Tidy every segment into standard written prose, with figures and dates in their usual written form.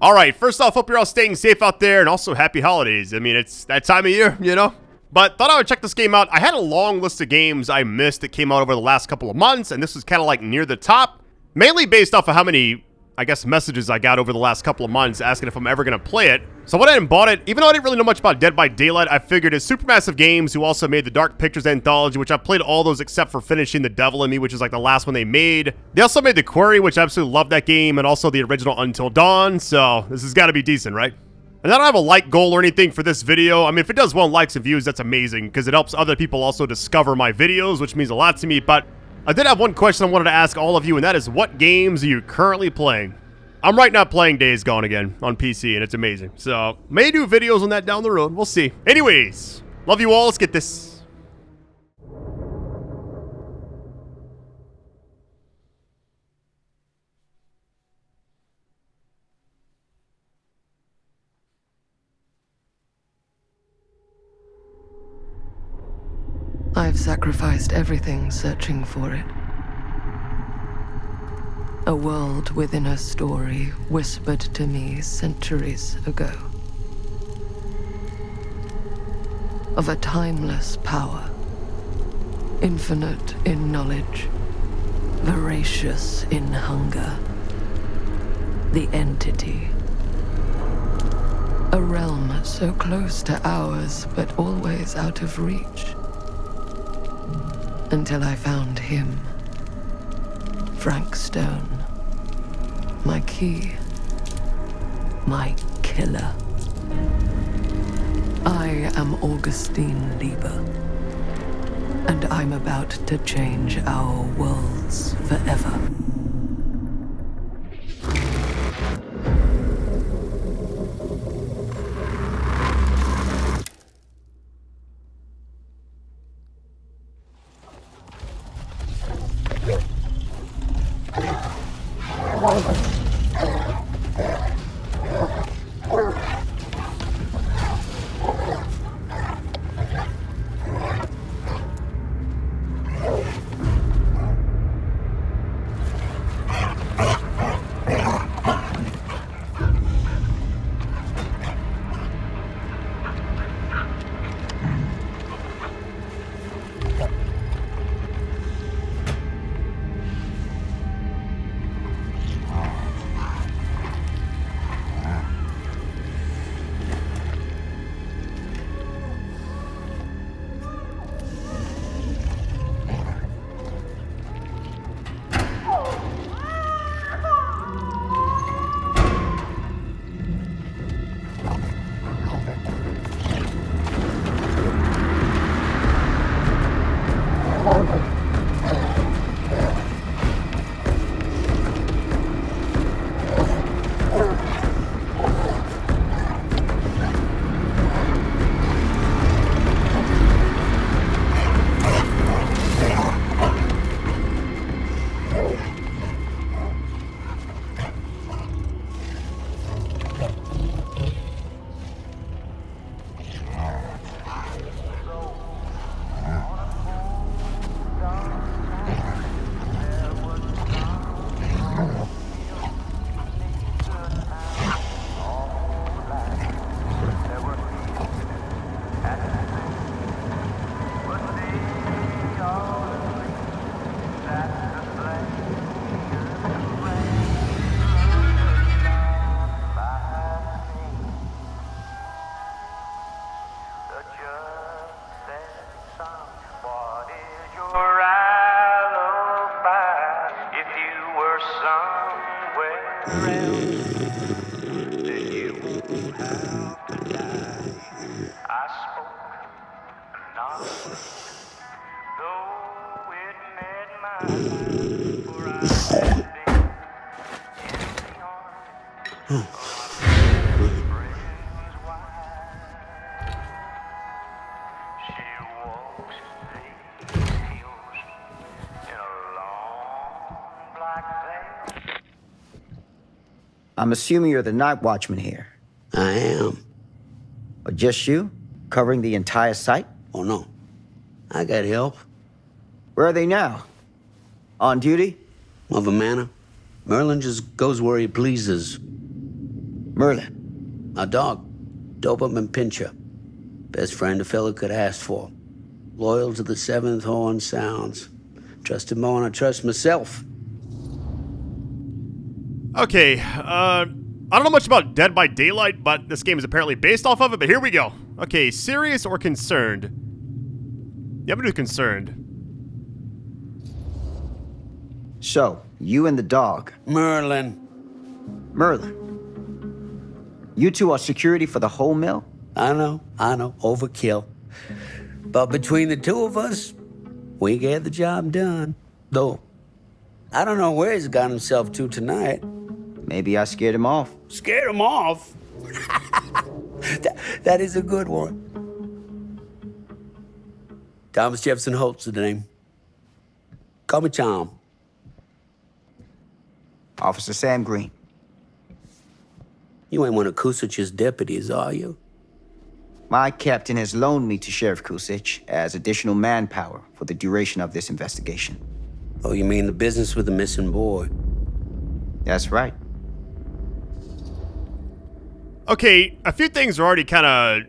Alright, first off, hope you're all staying safe out there, and also happy holidays. I mean, it's that time of year, you know? But thought I would check this game out. I had a long list of games I missed that came out over the last couple of months, and this was kind of like near the top. Mainly based off of how many, I guess, messages I got over the last couple of months asking if I'm ever going to play it. So I went ahead and bought it. Even though I didn't really know much about Dead by Daylight, I figured it's Supermassive Games, who also made the Dark Pictures Anthology, which I played all those except for finishing The Devil in Me, which is like the last one they made. They also made The Quarry, which I absolutely love that game, and also the original Until Dawn, so this has got to be decent, right? And I don't have a like goal or anything for this video. I mean, if it does 1 likes and views, that's amazing, because it helps other people also discover my videos, which means a lot to me. But I did have one question I wanted to ask all of you, and that is, what games are you currently playing? I'm right now playing Days Gone again on PC, and it's amazing. So, may do videos on that down the road. We'll see. Anyways, love you all. Let's get this. I've sacrificed everything searching for it. A world within a story whispered to me centuries ago. Of a timeless power, infinite in knowledge, voracious in hunger. The entity. A realm so close to ours, but always out of reach. Until I found him. Frank Stone. My key. My killer. I am Augustine Lieber. And I'm about to change our worlds forever. I'm assuming you're the night watchman here. I am. Or just you? Covering the entire site? Oh, no. I got help. Where are they now? On duty? Mother Manor. Merlin just goes where he pleases. Merlin. My dog, Doberman Pinscher. Best friend a fella could ask for. Loyal to the seventh horn sounds. Trust him more than I trust myself. Okay, I don't know much about Dead by Daylight, but this game is apparently based off of it, but here we go. Okay, serious or concerned? Yeah, I'm gonna do concerned. So, you and the dog. Merlin. Merlin. You two are security for the whole mill? I know, overkill. But between the two of us, we get the job done. Though, I don't know where he's got himself to tonight. Maybe I scared him off. Scared him off? that is a good one. Thomas Jefferson Holt's the name. Call me Tom. Officer Sam Green. You ain't one of Kusich's deputies, are you? My captain has loaned me to Sheriff Kusich as additional manpower for the duration of this investigation. Oh, you mean the business with the missing boy? That's right. Okay, a few things are already kind of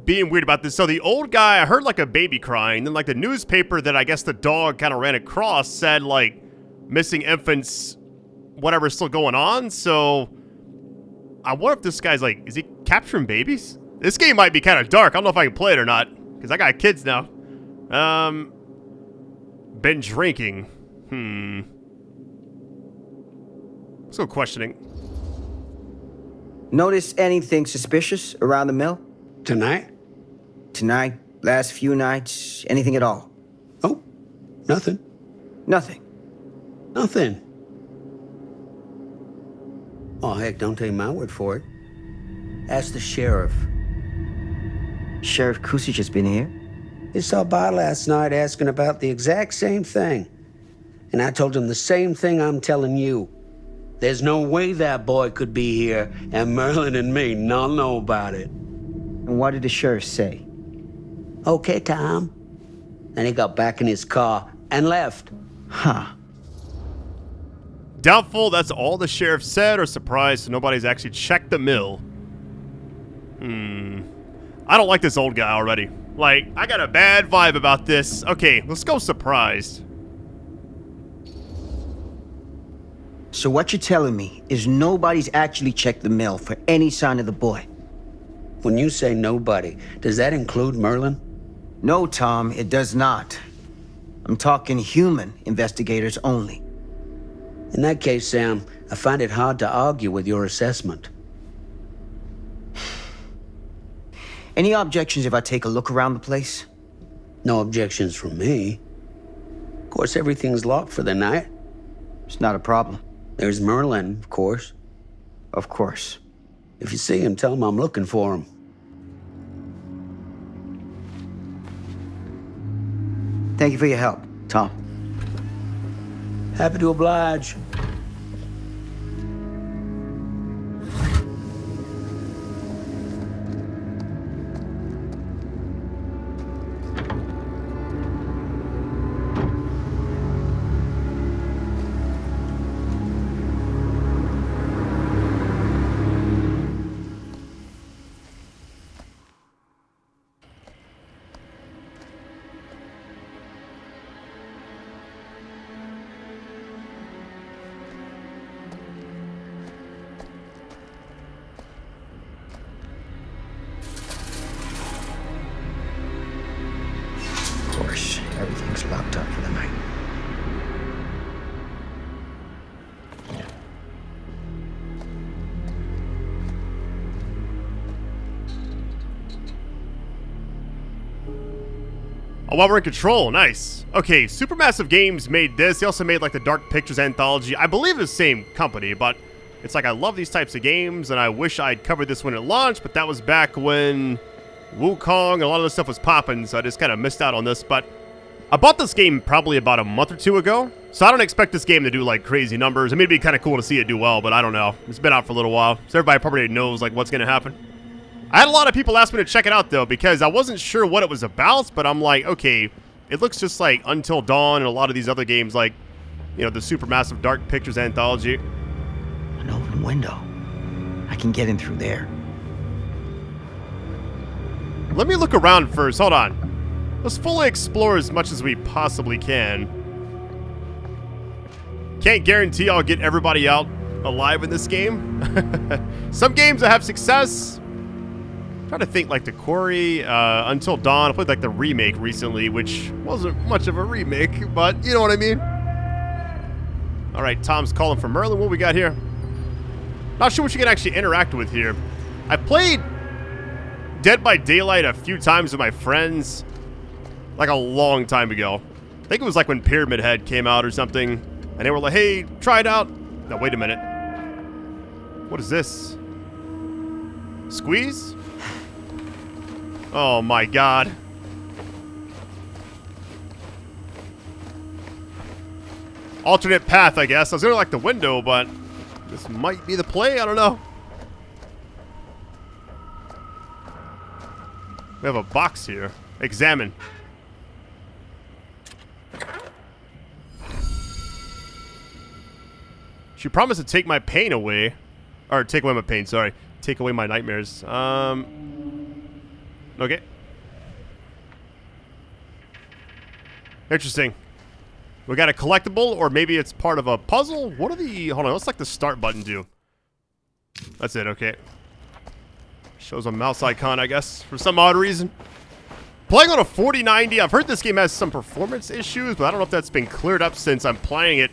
being weird about this. So the old guy, I heard like a baby crying. Then like the newspaper that I guess the dog kind of ran across said like missing infants, whatever's still going on. So I wonder if this guy's like, is he capturing babies? This game might be kind of dark. I don't know if I can play it or not because I got kids now. Been drinking. Let's go questioning. Notice anything suspicious around the mill? Tonight? Tonight, last few nights, anything at all? Oh, nothing. Nothing. Nothing. Oh, heck, don't take my word for it. Ask the sheriff. Sheriff Kusich has been here? He saw by last night asking about the exact same thing. And I told him the same thing I'm telling you. There's no way that boy could be here, and Merlin and me not know about it. And what did the sheriff say? Okay, Tom. Then he got back in his car and left. Huh. Doubtful that's all the sheriff said, or surprised so nobody's actually checked the mill. I don't like this old guy already. Like, I got a bad vibe about this. Okay, let's go surprised. So what you're telling me is nobody's actually checked the mill for any sign of the boy? When you say nobody, does that include Merlin? No, Tom, it does not. I'm talking human investigators only. In that case, Sam, I find it hard to argue with your assessment. Any objections if I take a look around the place? No objections from me. Of course, everything's locked for the night. It's not a problem. There's Merlin, of course. Of course. If you see him, tell him I'm looking for him. Thank you for your help, Tom. Happy to oblige. Of course, everything's locked up for the night. Oh, well, we're in control. Nice. Okay, Supermassive Games made this. They also made, like, the Dark Pictures anthology. I believe it's the same company, but it's like I love these types of games, and I wish I'd covered this when it launched, but that was back when Wukong and a lot of this stuff was popping, so I just kind of missed out on this. But I bought this game probably about a month or two ago, so I don't expect this game to do, like, crazy numbers. I mean, it'd be kind of cool to see it do well, but I don't know. It's been out for a little while, so everybody probably knows, like, what's going to happen. I had a lot of people ask me to check it out, though, because I wasn't sure what it was about, but I'm like, okay, it looks just like Until Dawn and a lot of these other games, like, you know, the Supermassive Dark Pictures anthology. An open window. I can get in through there. Let me look around first. Hold on. Let's fully explore as much as we possibly can. Can't guarantee I'll get everybody out alive in this game. Some games I have success. I'm trying to think, like the Quarry, Until Dawn. I played like the remake recently, which wasn't much of a remake, but you know what I mean. All right, Tom's calling for Merlin. What we got here? Not sure what you can actually interact with here. I played Dead by Daylight a few times with my friends, like a long time ago. I think it was like when Pyramid Head came out or something, and they were like, hey, try it out. Now, wait a minute. What is this? Squeeze? Oh my god. Alternate path, I guess. I was gonna like the window, but this might be the play. I don't know. We have a box here. Examine. She promised to take my pain away. Or take away my pain, sorry. Take away my nightmares. Okay. Interesting. We got a collectible, or maybe it's part of a puzzle? What are the... Hold on, what's like the start button do? That's it, okay. Shows a mouse icon, I guess, for some odd reason. Playing on a 4090, I've heard this game has some performance issues, but I don't know if that's been cleared up since I'm playing it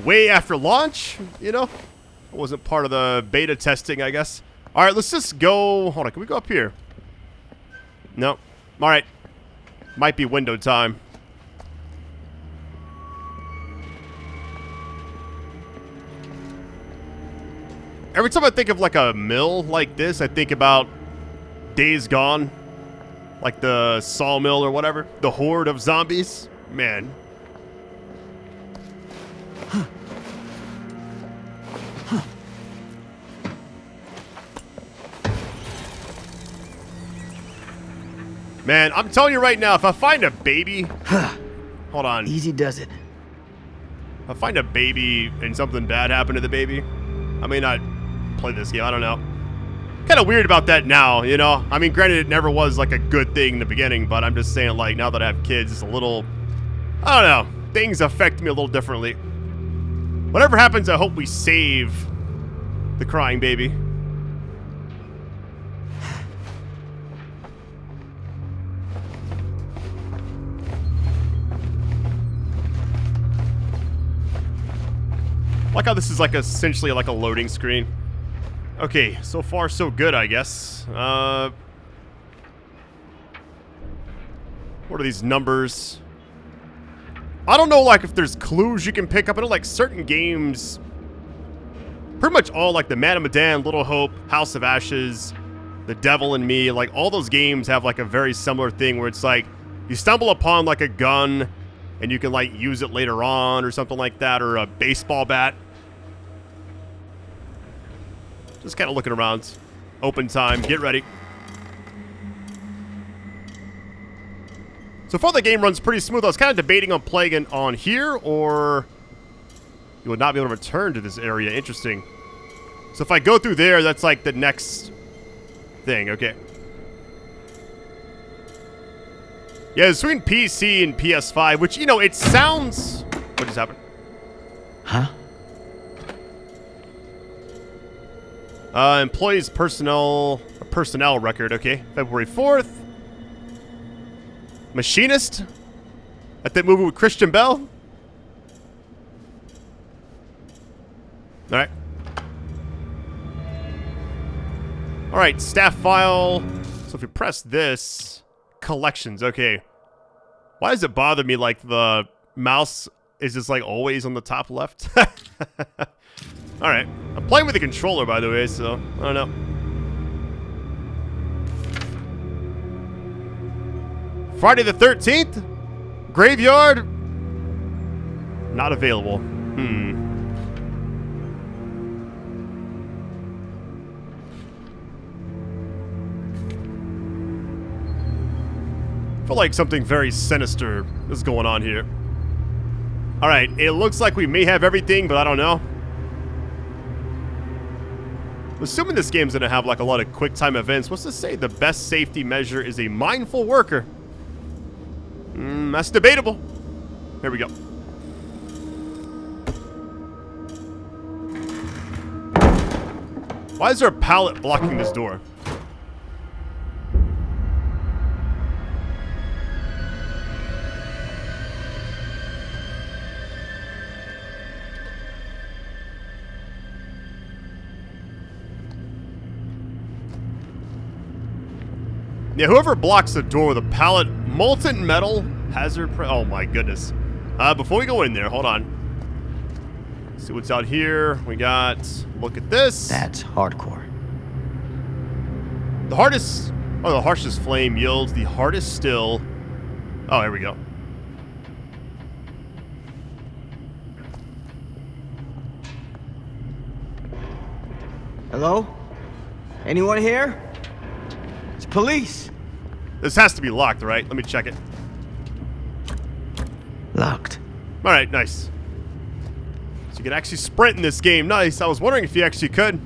way after launch, you know? It wasn't part of the beta testing, I guess. Alright, let's just go... Hold on, can we go up here? No. Alright. Might be window time. Every time I think of like a mill like this, I think about Days Gone. Like the sawmill or whatever. The horde of zombies. Man. Man, I'm telling you right now, if I find a baby... Hold on. Easy does it. If I find a baby and something bad happened to the baby, I may not play this game. I don't know. Kind of weird about that now, you know? I mean, granted, it never was like a good thing in the beginning, but I'm just saying, like, now that I have kids, it's a little... I don't know. Things affect me a little differently. Whatever happens, I hope we save the crying baby. Like how this is like essentially like a loading screen. Okay, so far so good, I guess. What are these numbers? I don't know, like, if there's clues you can pick up. I know, like, certain games, pretty much all, like, the Man of Medan, Little Hope, House of Ashes, The Devil in Me, like, all those games have, like, a very similar thing where it's, like, you stumble upon, like, a gun, and you can, like, use it later on or something like that, or a baseball bat. Just kind of looking around. Open time. Get ready. So far, the game runs pretty smooth. I was kind of debating on playing it on here, or you would not be able to return to this area. Interesting. So if I go through there, that's like the next thing. Okay. Yeah, it's between PC and PS5, which, you know, it sounds... What just happened? Huh? Employees personnel record, okay. February 4th. Machinist? At that movie with Christian Bell? Alright. Alright, staff file. So if you press this, collections, okay. Why does it bother me like the mouse is just like always on the top left? Alright. I'm playing with the controller, by the way, so I don't know. Friday the 13th? Graveyard? Not available. I feel like something very sinister is going on here. Alright, it looks like we may have everything, but I don't know. I'm assuming this game's gonna have like a lot of quick time events. What's this say? The best safety measure is a mindful worker. That's debatable. Here we go. Why is there a pallet blocking this door? Yeah, whoever blocks the door with a pallet, molten metal, hazard, oh my goodness. Before we go in there, hold on. Let's see what's out here. We got, look at this. That's hardcore. The hardest, oh, the harshest flame yields the hardest still. Oh, here we go. Hello? Anyone here? It's police. This has to be locked, right? Let me check it. Locked. All right, nice. So you can actually sprint in this game. Nice. I was wondering if you actually could.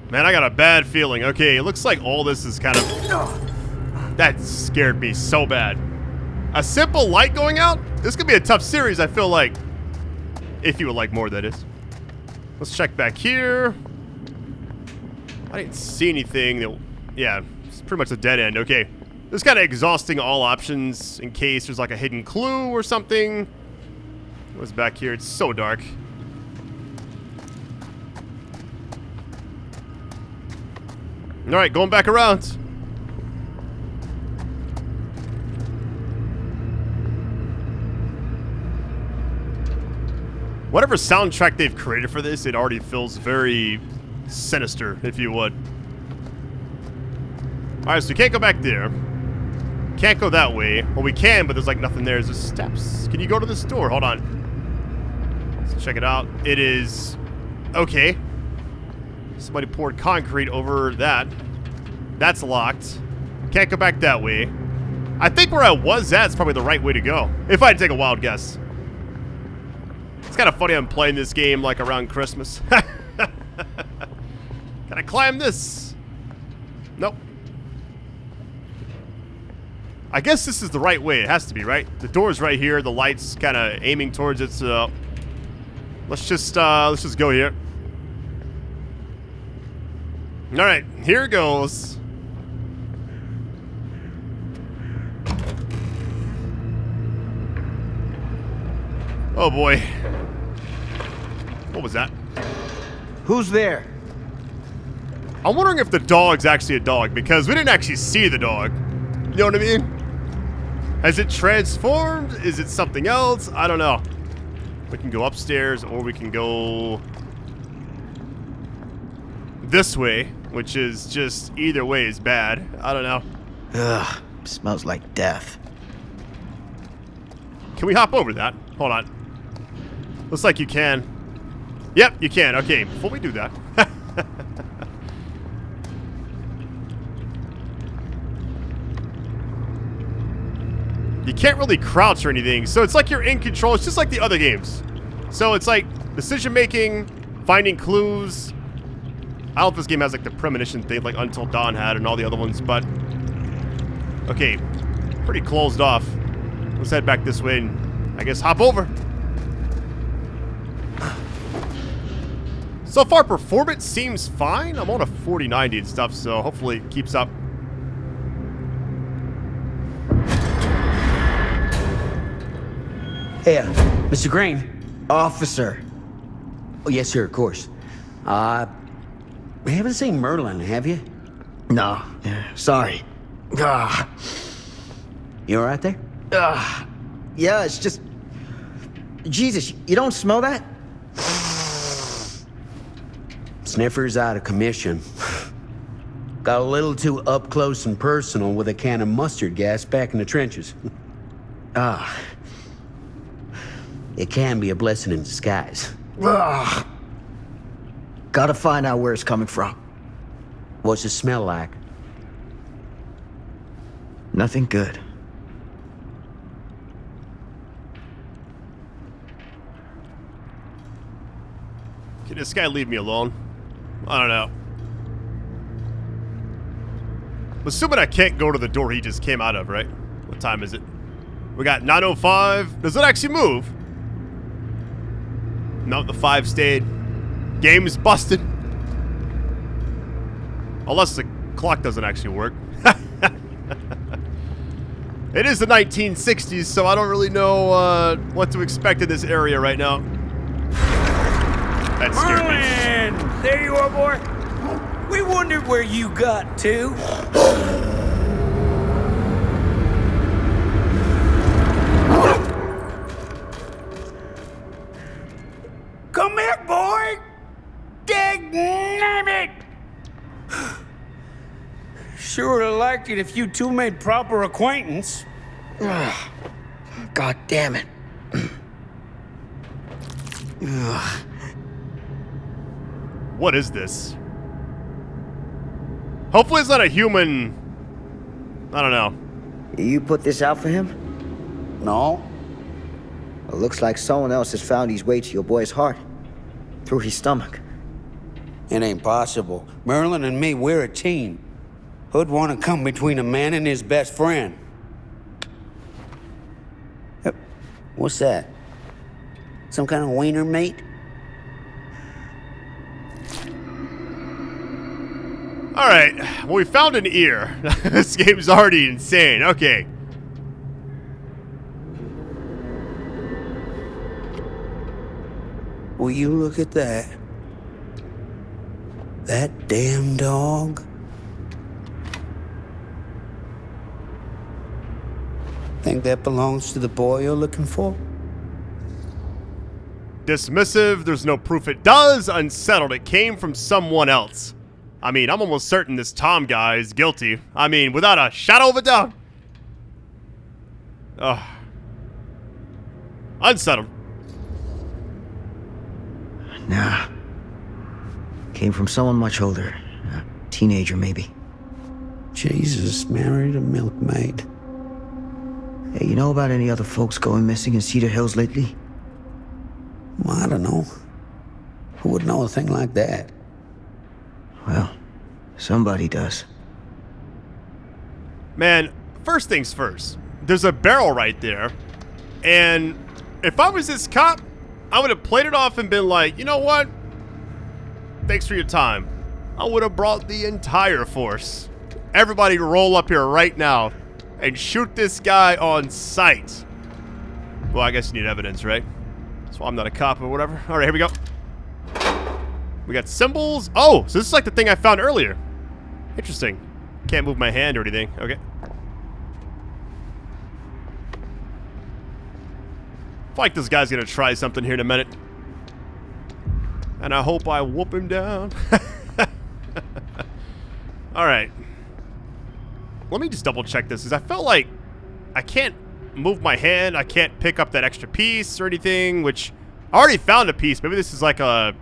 Man, I got a bad feeling. Okay, it looks like all this is kind of... That scared me so bad. A simple light going out? This could be a tough series, I feel like. If you would like more, that is. Let's check back here. I didn't see anything that... Yeah, it's pretty much a dead end. Okay. This is kind of exhausting all options in case there's like a hidden clue or something. What's back here? It's so dark. Alright, going back around. Whatever soundtrack they've created for this, it already feels very sinister, if you would. Alright, so we can't go back there. Can't go that way. Well, we can, but there's like nothing there. There's just steps. Can you go to this door? Hold on. Let's check it out. It is... Okay. Somebody poured concrete over that. That's locked. Can't go back that way. I think where I was at is probably the right way to go. If I had to take a wild guess. It's kind of funny I'm playing this game like around Christmas. Can I climb this? Nope. I guess this is the right way. It has to be, right? The door's right here. The light's kind of aiming towards it, so... Let's just go here. Alright, here it goes. Oh boy. What was that? Who's there? I'm wondering if the dog's actually a dog, because we didn't actually see the dog. You know what I mean? Has it transformed? Is it something else? I don't know. We can go upstairs, or we can go this way, which is just either way is bad. I don't know. Ugh, smells like death. Can we hop over that? Hold on. Looks like you can. Yep, you can. Okay, before we do that. You can't really crouch or anything, so it's like you're in control. It's just like the other games. So it's like decision making, finding clues. I don't know if this game has like the premonition thing like Until Dawn had and all the other ones, but okay, pretty closed off. Let's head back this way and I guess hop over. So far, performance seems fine. I'm on a 4090 and stuff, so hopefully it keeps up. Hey, Mr. Green. Officer. Oh, yes, sir, of course. We haven't seen Merlin, have you? No, sorry. Ah. You all right there? Yeah, it's just... Jesus, you don't smell that? Sniffer's out of commission. Got a little too up close and personal with a can of mustard gas back in the trenches. It can be a blessing in disguise. Gotta find out where it's coming from. What's it smell like? Nothing good. Can this guy leave me alone? I don't know. I'm assuming I can't go to the door he just came out of, right? What time is it? We got 9:05. Does it actually move? No, the 5 stayed. Game's busted. Unless the clock doesn't actually work. It is the 1960s, so I don't really know what to expect in this area right now. That scared me. Merlin! There you are, boy. We wondered where you got to. Come here, boy! Dagnabbit! Sure would have liked it if you two made proper acquaintance. God damn it. What is this? Hopefully it's not a human. I don't know. You put this out for him? No? It looks like someone else has found his way to your boy's heart. Through his stomach. It ain't possible. Merlin and me, we're a team. Who'd want to come between a man and his best friend? What's that? Some kind of wiener mate? Alright, well, we found an ear. This game's already insane. Okay. Will you look at that? That damn dog? Think that belongs to the boy you're looking for? Dismissive, there's no proof it does. Unsettled, it came from someone else. I mean, I'm almost certain this Tom guy is guilty. I mean, without a shadow of a doubt. Ugh. Unsettled. Nah. Came from someone much older. A teenager, maybe. Jesus married a milkmaid. Hey, you know about any other folks going missing in Cedar Hills lately? Well, I don't know. Who would know a thing like that? Well, somebody does. Man, first things first. There's a barrel right there. And if I was this cop, I would have played it off and been like, you know what? Thanks for your time. I would have brought the entire force. Everybody roll up here right now and shoot this guy on sight. Well, I guess you need evidence, right? So I'm not a cop or whatever. All right, here we go. We got symbols. Oh, so this is like the thing I found earlier. Interesting. Can't move my hand or anything. Okay. I feel like this guy's gonna try something here in a minute. And I hope I whoop him down. Alright. Let me just double check this, because I felt like I can't move my hand. I can't pick up that extra piece or anything, which I already found a piece. Maybe this is like a,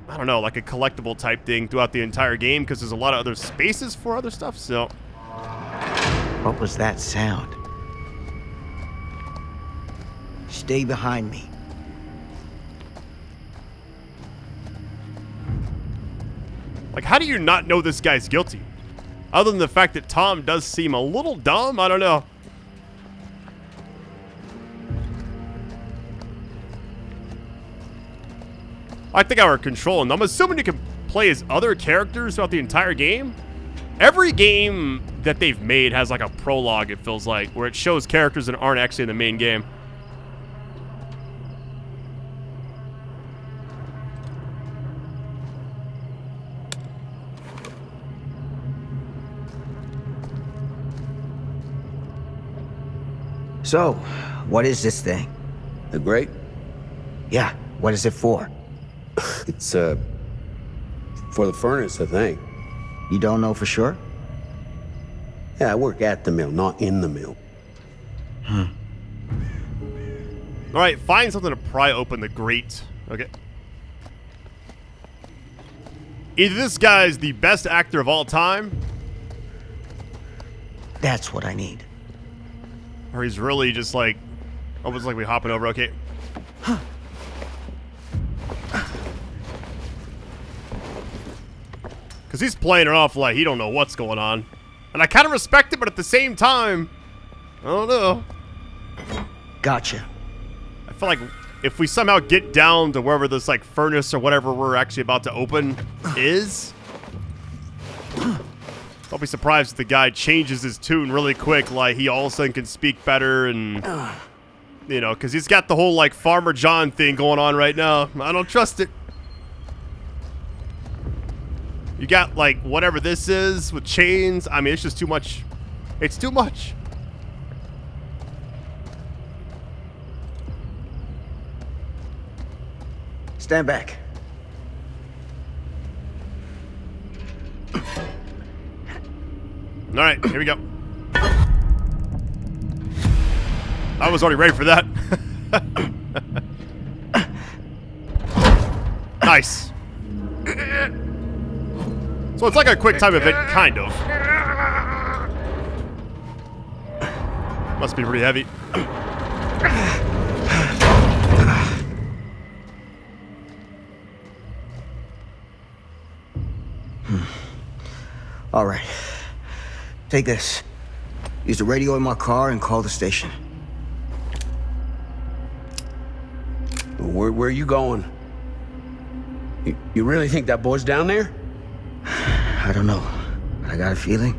I don't know, like a collectible type thing throughout the entire game, because there's a lot of other spaces for other stuff, so. What was that sound? Stay behind me. Like, how do you not know this guy's guilty? Other than the fact that Tom does seem a little dumb, I don't know. I think I were controlling them. I'm assuming you can play as other characters throughout the entire game. Every game that they've made has like a prologue, it feels like, where it shows characters that aren't actually in the main game. So, what is this thing? The grate? Yeah, what is it for? It's, for the furnace, I think. You don't know for sure? Yeah, I work at the mill, not in the mill. Alright, find something to pry open the grate. Okay. Either this guy is the best actor of all time, That's what I need. Or he's really just like, almost like we hopping over. Okay. Because he's playing it off like he don't know what's going on. And I kind of respect it, but at the same time, I don't know. Gotcha. I feel like if we somehow get down to wherever this like furnace or whatever we're actually about to open is, I'll be surprised if the guy changes his tune really quick, like he all of a sudden can speak better and, you know, because he's got the whole like Farmer John thing going on right now. I don't trust it. You got like whatever this is with chains. I mean, it's just too much. It's too much. Stand back. All right, here we go. I was already ready for that. Nice. So it's like a quick time event, kind of. Must be pretty heavy. All right. Take this. Use the radio in my car and call the station. Where are you going? You really think that boy's down there? I don't know. I got a feeling,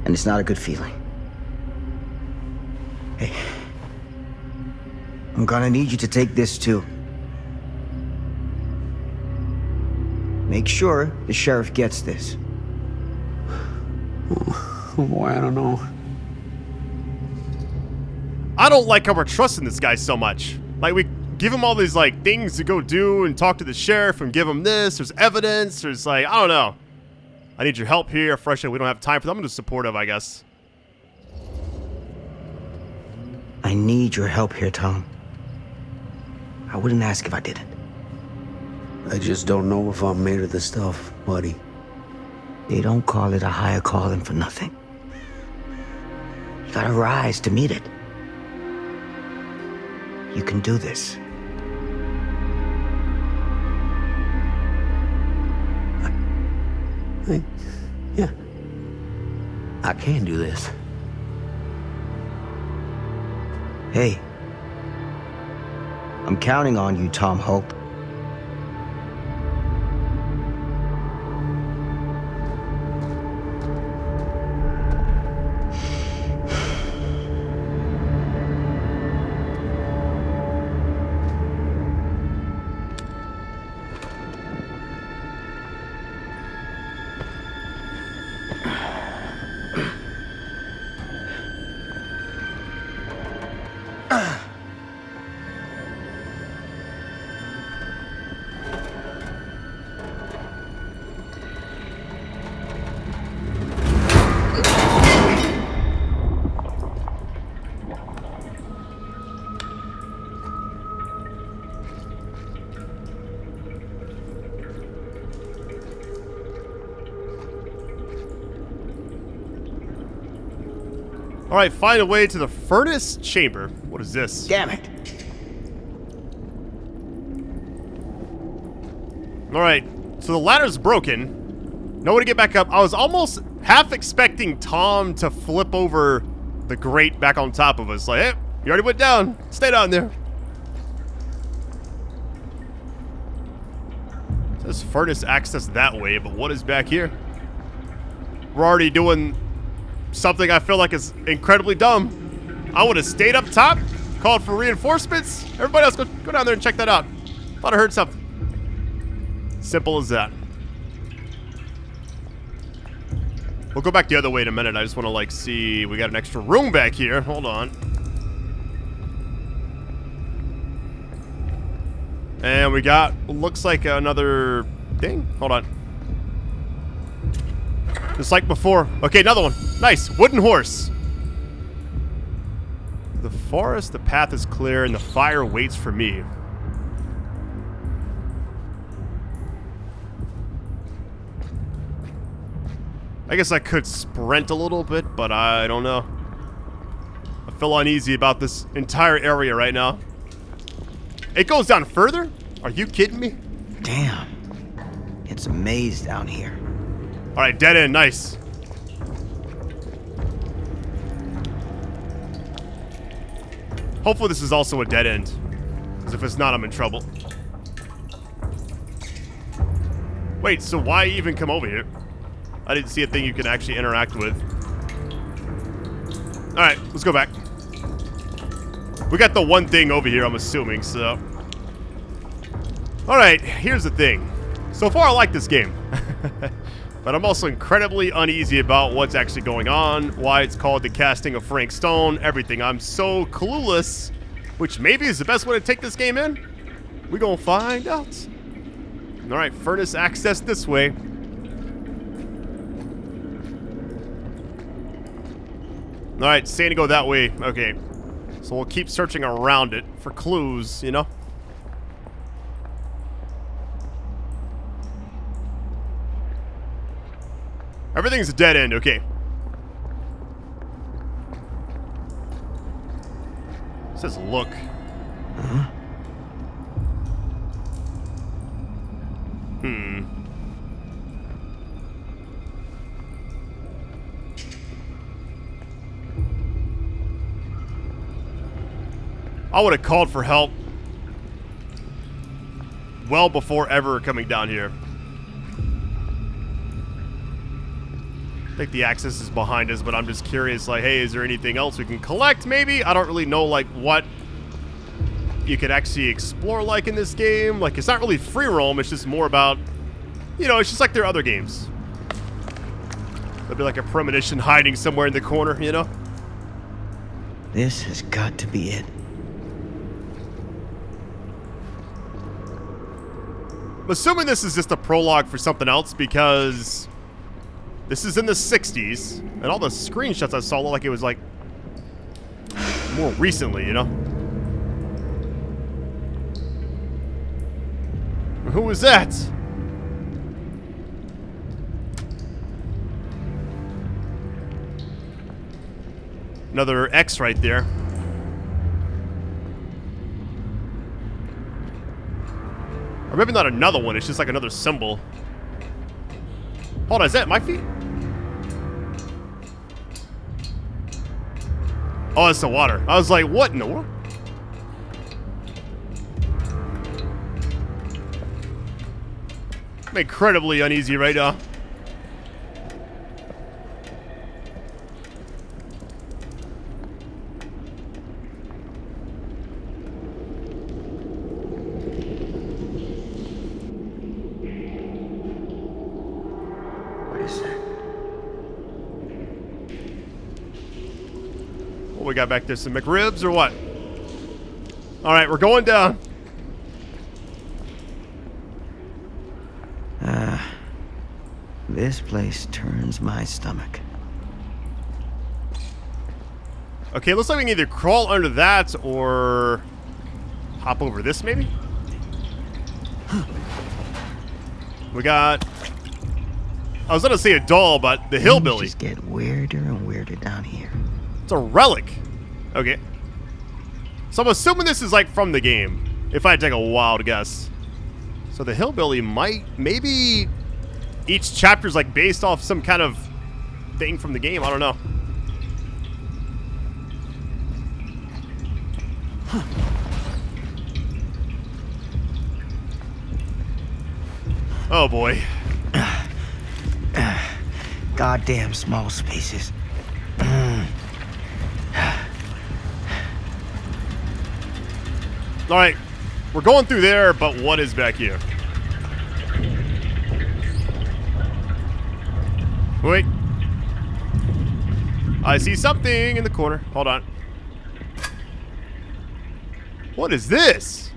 and it's not a good feeling. Hey. I'm gonna need you to take this too. Make sure the sheriff gets this. Oh boy, I don't know. I don't like how we're trusting this guy so much. Like, we give him all these, like, things to go do and talk to the sheriff and give him this. There's evidence. There's, like, I don't know. I need your help here. Unfortunately, we don't have time for that. I'm just supportive, I guess. I need your help here, Tom. I wouldn't ask if I didn't. I just don't know if I'm made of this stuff, buddy. They don't call it a higher calling for nothing. You gotta rise to meet it. You can do this. Yeah. I can do this. Hey. I'm counting on you, Tom Hope. All right, find a way to the furnace chamber. What is this? Damn it. All right, so the ladder's broken. No way to get back up. I was almost half expecting Tom to flip over the grate back on top of us. Like, hey, you already went down. Stay down there. It says furnace access that way, but what is back here? We're already doing something I feel like is incredibly dumb. I would have stayed up top, called for reinforcements. Everybody else go down there and check that out. Thought I heard something. Simple as that. We'll go back the other way in a minute. I just want to, like, see. We got an extra room back here. Hold on. And we got, looks like another thing. Hold on. Just like before. Okay, another one. Nice. Wooden horse. The forest, the path is clear, and the fire waits for me. I guess I could sprint a little bit, but I don't know. I feel uneasy about this entire area right now. It goes down further? Are you kidding me? Damn. It's a maze down here. Alright, dead end, nice. Hopefully this is also a dead end. Because if it's not, I'm in trouble. Wait, so why even come over here? I didn't see a thing you can actually interact with. Alright, let's go back. We got the one thing over here, I'm assuming, so... Alright, here's the thing. So far, I like this game. But I'm also incredibly uneasy about what's actually going on, why it's called The Casting of Frank Stone, everything. I'm so clueless, which maybe is the best way to take this game in. We're gonna find out. Alright, furnace access this way. Alright, saying to go that way. Okay. So we'll keep searching around it for clues, you know? Everything's a dead end, okay. It says look. Huh? I would have called for help well before ever coming down here. I think the access is behind us, but I'm just curious, like, hey, is there anything else we can collect, maybe? I don't really know, like, what you could actually explore, like, in this game. Like, it's not really free roam, it's just more about, you know, it's just like their other games. There'll be like a premonition hiding somewhere in the corner, you know? This has got to be it. I'm assuming this is just a prologue for something else because this is in the 60s, and all the screenshots I saw look like it was like more recently, you know? Who was that? Another X right there. Or maybe not another one, it's just like another symbol. Hold on, is that my feet? Oh, it's the water. I was like, what in the world? I'm incredibly uneasy right now. What we got back there? Some McRibs or what? Alright, we're going down. This place turns my stomach. Okay, looks like we can either crawl under that or hop over this, maybe? We got... I was gonna say a doll, but the hillbilly. Things just get weirder and weirder down here. It's a relic. Okay. So I'm assuming this is like from the game, if I had to take a wild guess. So the hillbilly might, maybe each chapter's like based off some kind of thing from the game. I don't know. Oh boy. Goddamn small spaces. Alright, we're going through there, but what is back here? Wait. I see something in the corner. Hold on. What is this?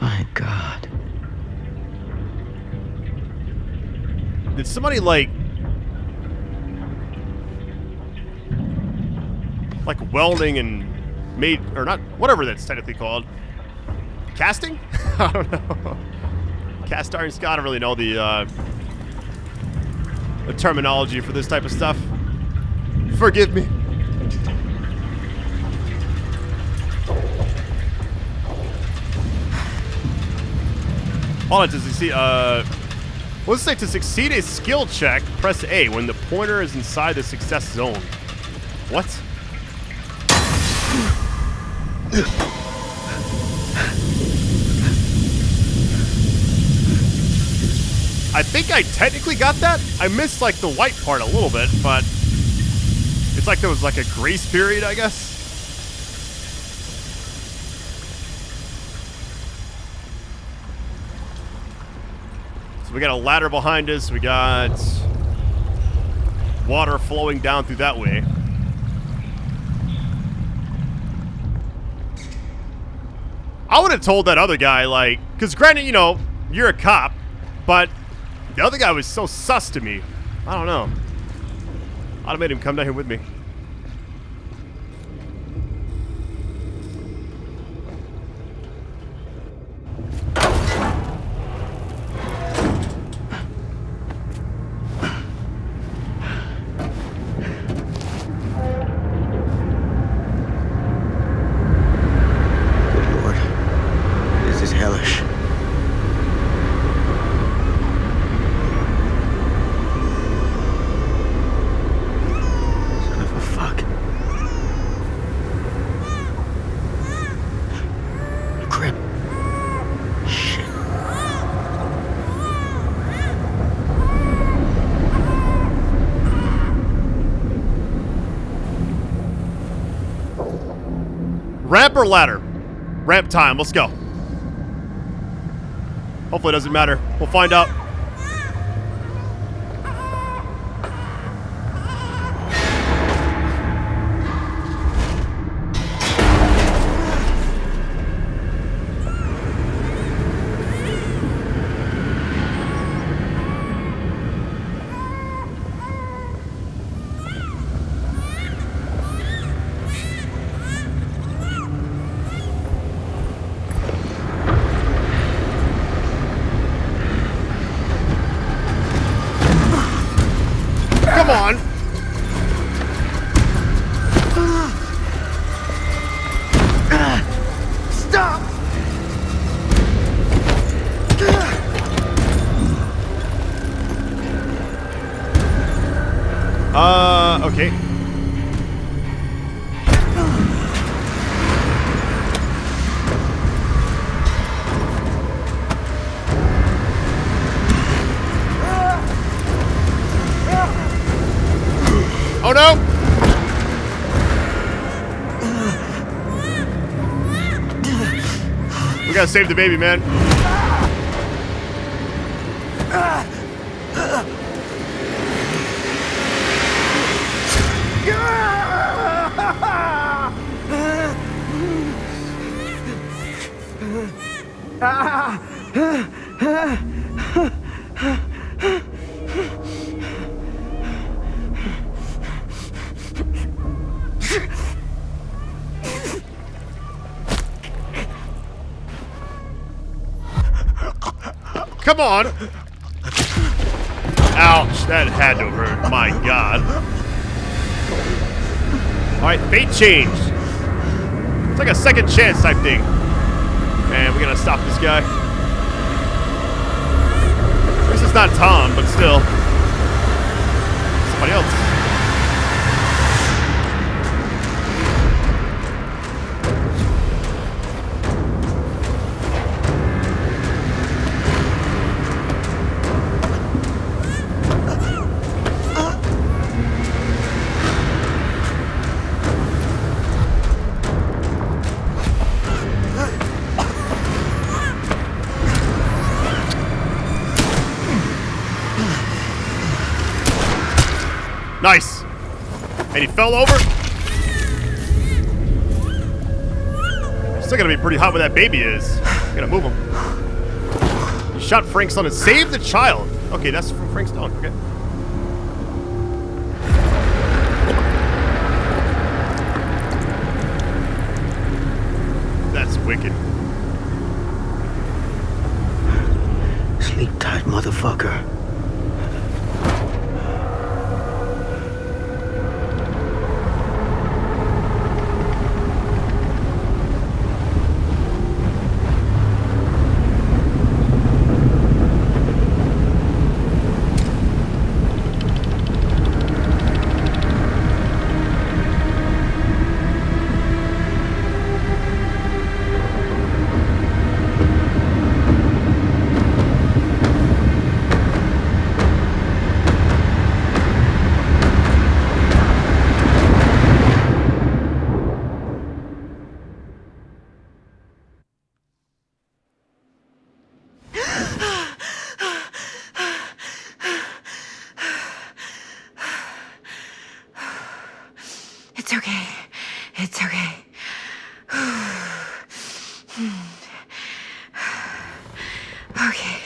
My God. Did somebody like welding and made, or not, whatever that's technically called. Casting? I don't know. Cast iron Scott, I don't really know the the terminology for this type of stuff. Forgive me. Hold on, does he see, let's say to succeed a skill check, press A when the pointer is inside the success zone. What? I think I technically got that. I missed like the white part a little bit, but it's like there was like a grace period, I guess. So we got a ladder behind us. We got water flowing down through that way. I would have told that other guy, like, because granted, you know, you're a cop, but the other guy was so sus to me. I don't know. I'd have made him come down here with me. Ramp or ladder? Ramp time, let's go. Hopefully it doesn't matter. We'll find out. Come on. Stop. Okay. Oh no! We gotta save the baby, man. Come on! Ouch, that had to hurt. My God. Alright, fate changed. It's like a second chance type thing. Man, we gotta stop this guy. This is not Tom, but still. Somebody else. Nice. And he fell over. Still gonna be pretty hot where that baby is. Gotta move him. He shot Frank's son and saved the child. Okay, that's from Frank's dog. Okay. That's wicked. Sleep tight, motherfucker. It's okay. It's okay. Okay.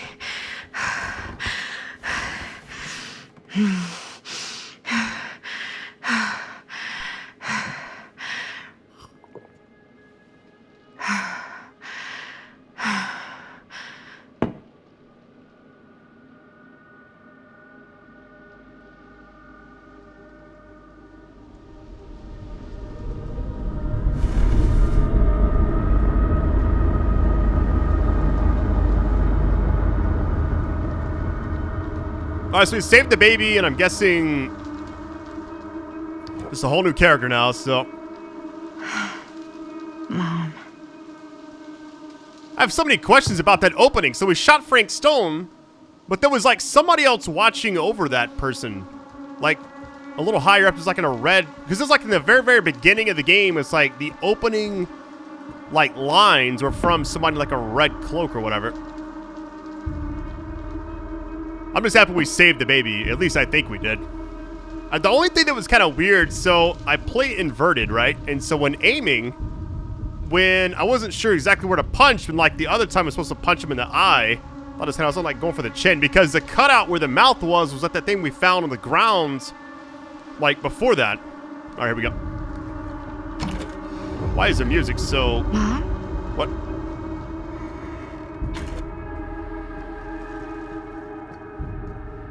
Alright, so we saved the baby, and I'm guessing it's a whole new character now, so. Mom. I have so many questions about that opening. So we shot Frank Stone, but there was like somebody else watching over that person. Like a little higher up, just like in a red. Because it's like in the very, very beginning of the game, it's like the opening like lines were from somebody like a red cloak or whatever. I'm just happy we saved the baby. At least I think we did. The only thing that was kind of weird, so I play inverted, right? And so when aiming, when I wasn't sure exactly where to punch, and like the other time I was supposed to punch him in the eye, I was like going for the chin, because the cutout where the mouth was at that thing we found on the ground, like before that. All right, here we go. Why is the music so... Mom? What?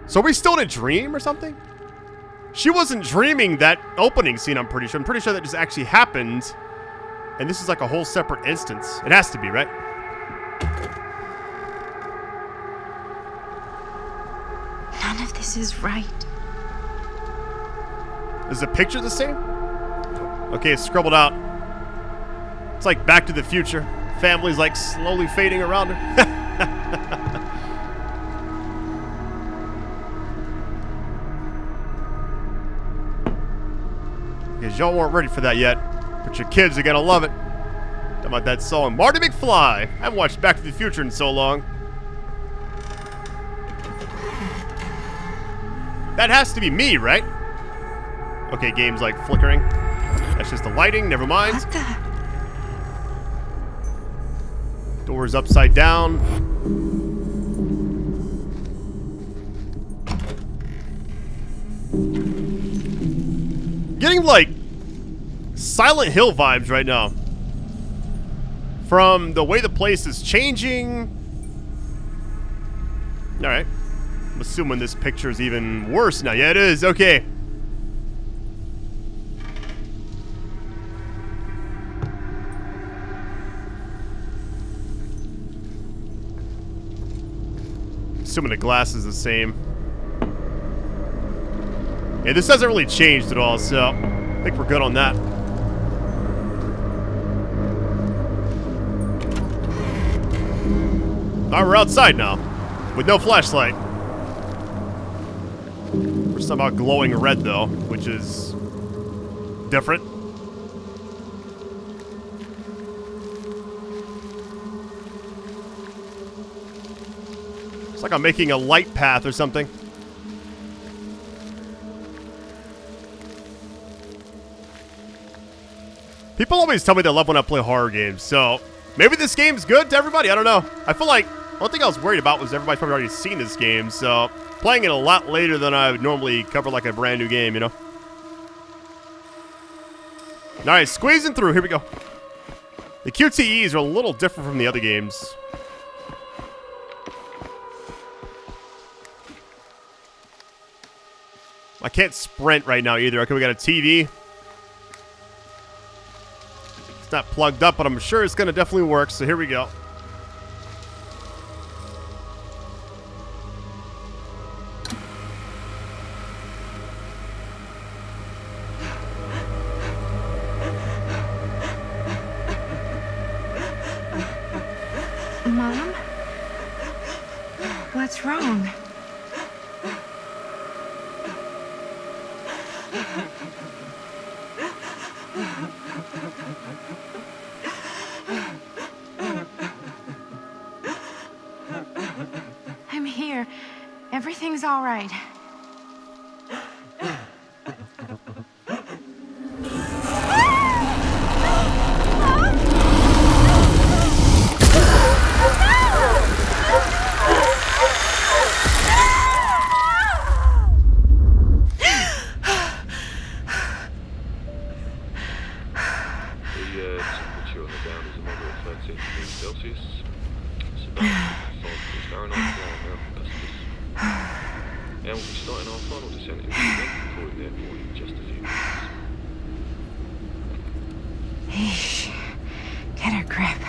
So are we still in a dream or something? She wasn't dreaming that opening scene, I'm pretty sure. I'm pretty sure that just actually happened. And this is like a whole separate instance. It has to be, right? None of this is right. Is the picture the same? Okay, it's scribbled out. It's like Back to the Future. Family's like slowly fading around her. Because y'all weren't ready for that yet. But your kids are gonna love it. Talking about that song. Marty McFly. I haven't watched Back to the Future in so long. That has to be me, right? Okay, game's like flickering. That's just the lighting, never mind. What the? Door's upside down. Getting like Silent Hill vibes right now. From the way the place is changing. Alright. I'm assuming this picture is even worse now. Yeah, it is. Okay. Assuming the glass is the same. Yeah, this hasn't really changed at all, so I think we're good on that. Alright, we're outside now. With no flashlight. We're somehow glowing red, though, which is different. It's like I'm making a light path or something. People always tell me they love when I play horror games, so maybe this game's good to everybody. I don't know. I feel like one thing I was worried about was everybody's probably already seen this game, so playing it a lot later than I would normally cover like a brand new game, you know? Alright, squeezing through. Here we go. The QTEs are a little different from the other games. I can't sprint right now either. Okay, we got a TV. It's not plugged up, but I'm sure it's going to definitely work, so here we go. Mom? What's wrong? I'm here. Everything's all right. 13 degrees Celsius. It's about Fahrenheit now. That's just... And we'll be starting our final descent into the Confronting airport in just a few minutes. Eesh. Get her grip.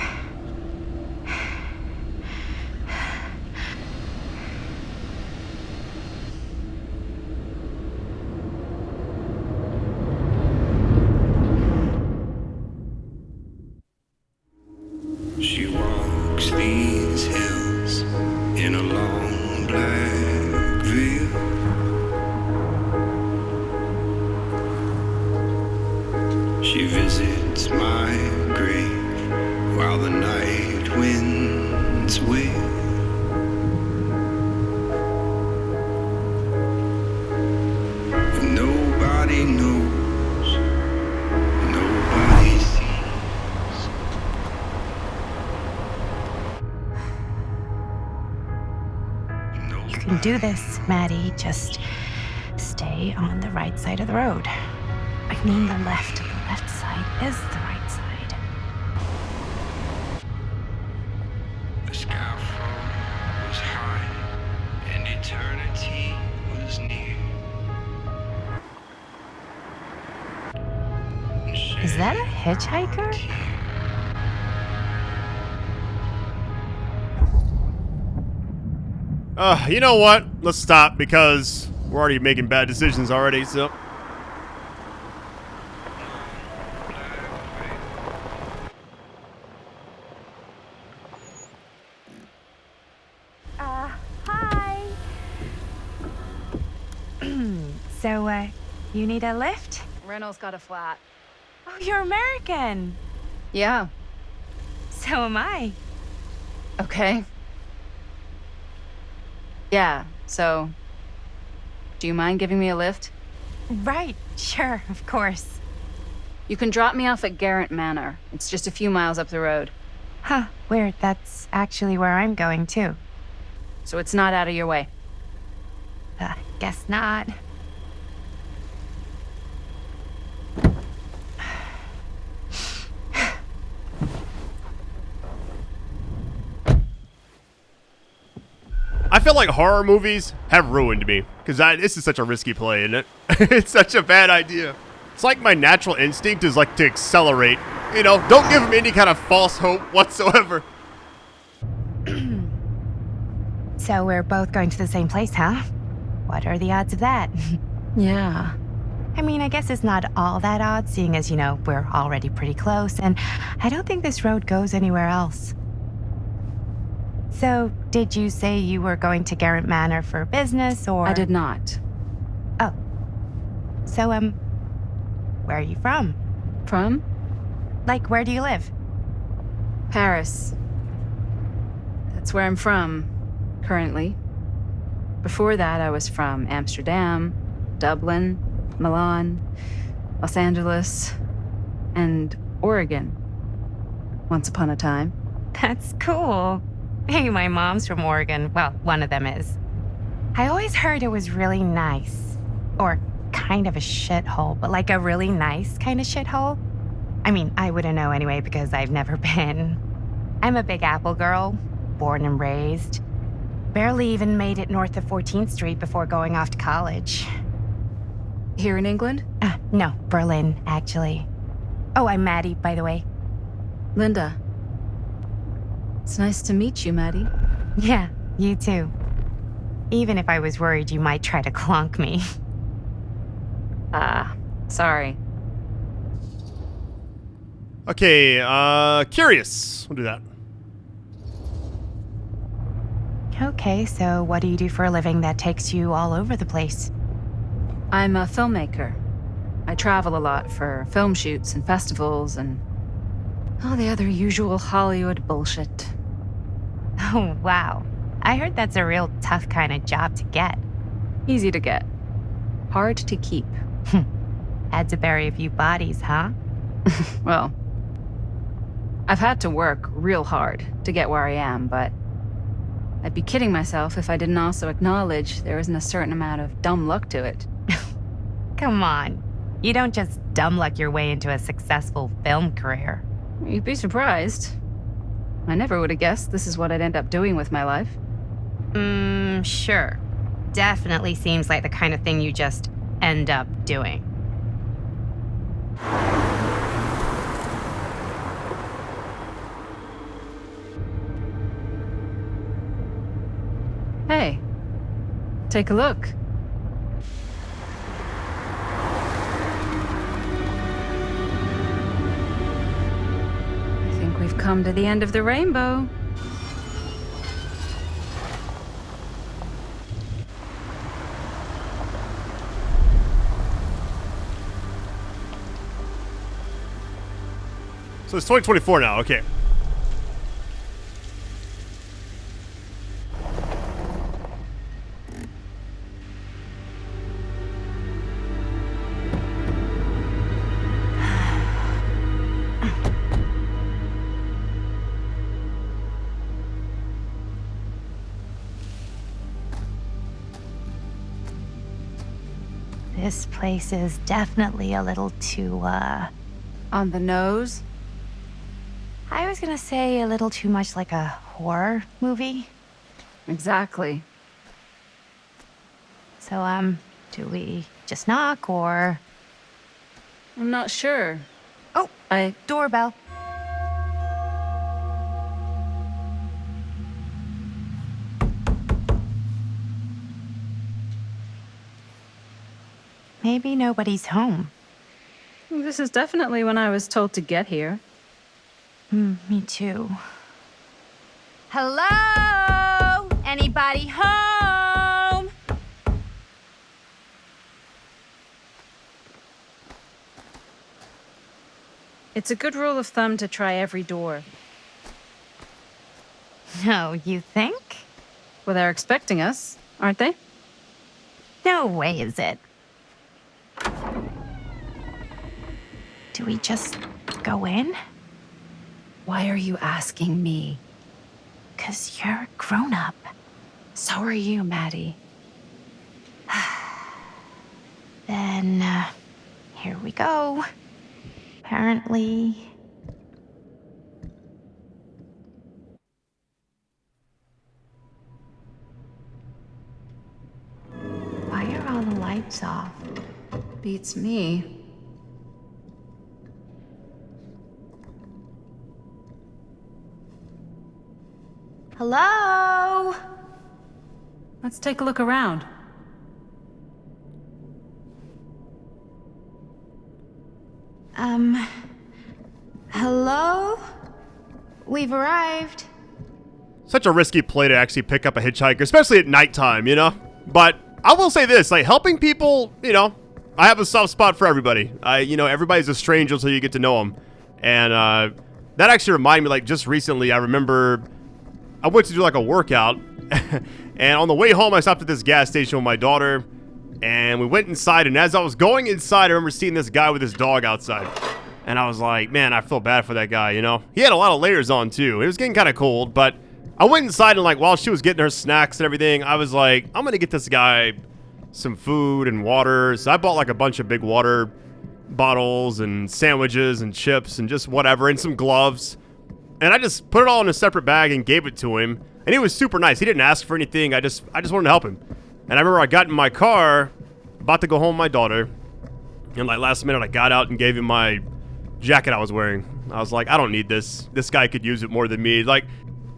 She walks these hills in a long black veil. She visits my grave while the night winds wail. And nobody knows, nobody sees. You can do this, Maddie. Just stay on the right side of the road. I mean the left. The left side is the right side. The skyfall was high and eternity was near. Is that a hitchhiker? You know what? Let's stop because we're already making bad decisions already, so. Hi. So, you need a lift? Reynolds got a flat. Oh, you're American. Yeah. So am I. Okay. Yeah, so... Do you mind giving me a lift? Right, sure, of course. You can drop me off at Gerant Manor. It's just a few miles up the road. Huh, weird. That's actually where I'm going, too. So it's not out of your way. Guess not. I feel like horror movies have ruined me because this is such a risky play, isn't it? It's such a bad idea. It's like my natural instinct is like to accelerate. You know, don't give them any kind of false hope whatsoever. So we're both going to the same place, huh? What are the odds of that? Yeah. I mean, I guess it's not all that odd, seeing as, you know, we're already pretty close, and I don't think this road goes anywhere else. So, did you say you were going to Gerant Manor for business, or...? I did not. Oh. So, where are you from? From? Like, where do you live? Paris. That's where I'm from, currently. Before that, I was from Amsterdam, Dublin, Milan, Los Angeles, and Oregon. Once upon a time. That's cool. Hey, my mom's from Oregon. Well, one of them is. I always heard it was really nice. Or kind of a shithole, but like a really nice kind of shithole. I mean, I wouldn't know anyway because I've never been. I'm a Big Apple girl, born and raised. Barely even made it north of 14th Street before going off to college. Here in England? No, Berlin, actually. Oh, I'm Maddie, by the way. Linda. It's nice to meet you, Maddie. Yeah, you too. Even if I was worried you might try to clonk me. Sorry. Okay, curious. We'll do that. Okay, so what do you do for a living that takes you all over the place? I'm a filmmaker. I travel a lot for film shoots and festivals and all the other usual Hollywood bullshit. Oh, wow. I heard that's a real tough kind of job to get. Easy to get. Hard to keep. Had to bury a few bodies, huh? Well, I've had to work real hard to get where I am, but I'd be kidding myself if I didn't also acknowledge there isn't a certain amount of dumb luck to it. Come on. You don't just dumb luck your way into a successful film career. You'd be surprised. I never would have guessed this is what I'd end up doing with my life. Sure. Definitely seems like the kind of thing you just end up doing. Hey, take a look. I think we've come to the end of the rainbow. So it's 2024 now, okay. This place is definitely a little too, On the nose? I was gonna say a little too much like a horror movie. Exactly. So, do we just knock or... I'm not sure. Oh, doorbell. Maybe nobody's home. This is definitely when I was told to get here. Me too. Hello? Anybody home? It's a good rule of thumb to try every door. No, you think? Well, they're expecting us, aren't they? No way is it. Do we just go in? Why are you asking me? 'Cause you're a grown-up. So are you, Maddie. Then, here we go. Apparently... Why are all the lights off? Beats me. Hello? Let's take a look around. Hello? We've arrived. Such a risky play to actually pick up a hitchhiker, especially at nighttime, you know? But I will say this, like, helping people, you know, I have a soft spot for everybody. Everybody's a stranger until you get to know them. And that actually reminded me, like, just recently, I remember I went to do, like, a workout. And on the way home, I stopped at this gas station with my daughter. And we went inside, and as I was going inside, I remember seeing this guy with his dog outside. And I was like, man, I feel bad for that guy, you know? He had a lot of layers on, too. It was getting kind of cold, but I went inside, and, like, while she was getting her snacks and everything, I was like, I'm gonna get this guy some food and water. So I bought, like, a bunch of big water bottles and sandwiches and chips and just whatever, and some gloves. And I just put it all in a separate bag and gave it to him. And he was super nice. He didn't ask for anything. I just wanted to help him. And I remember I got in my car, about to go home with my daughter. And, like, last minute, I got out and gave him my jacket I was wearing. I was like, I don't need this. This guy could use it more than me. Like,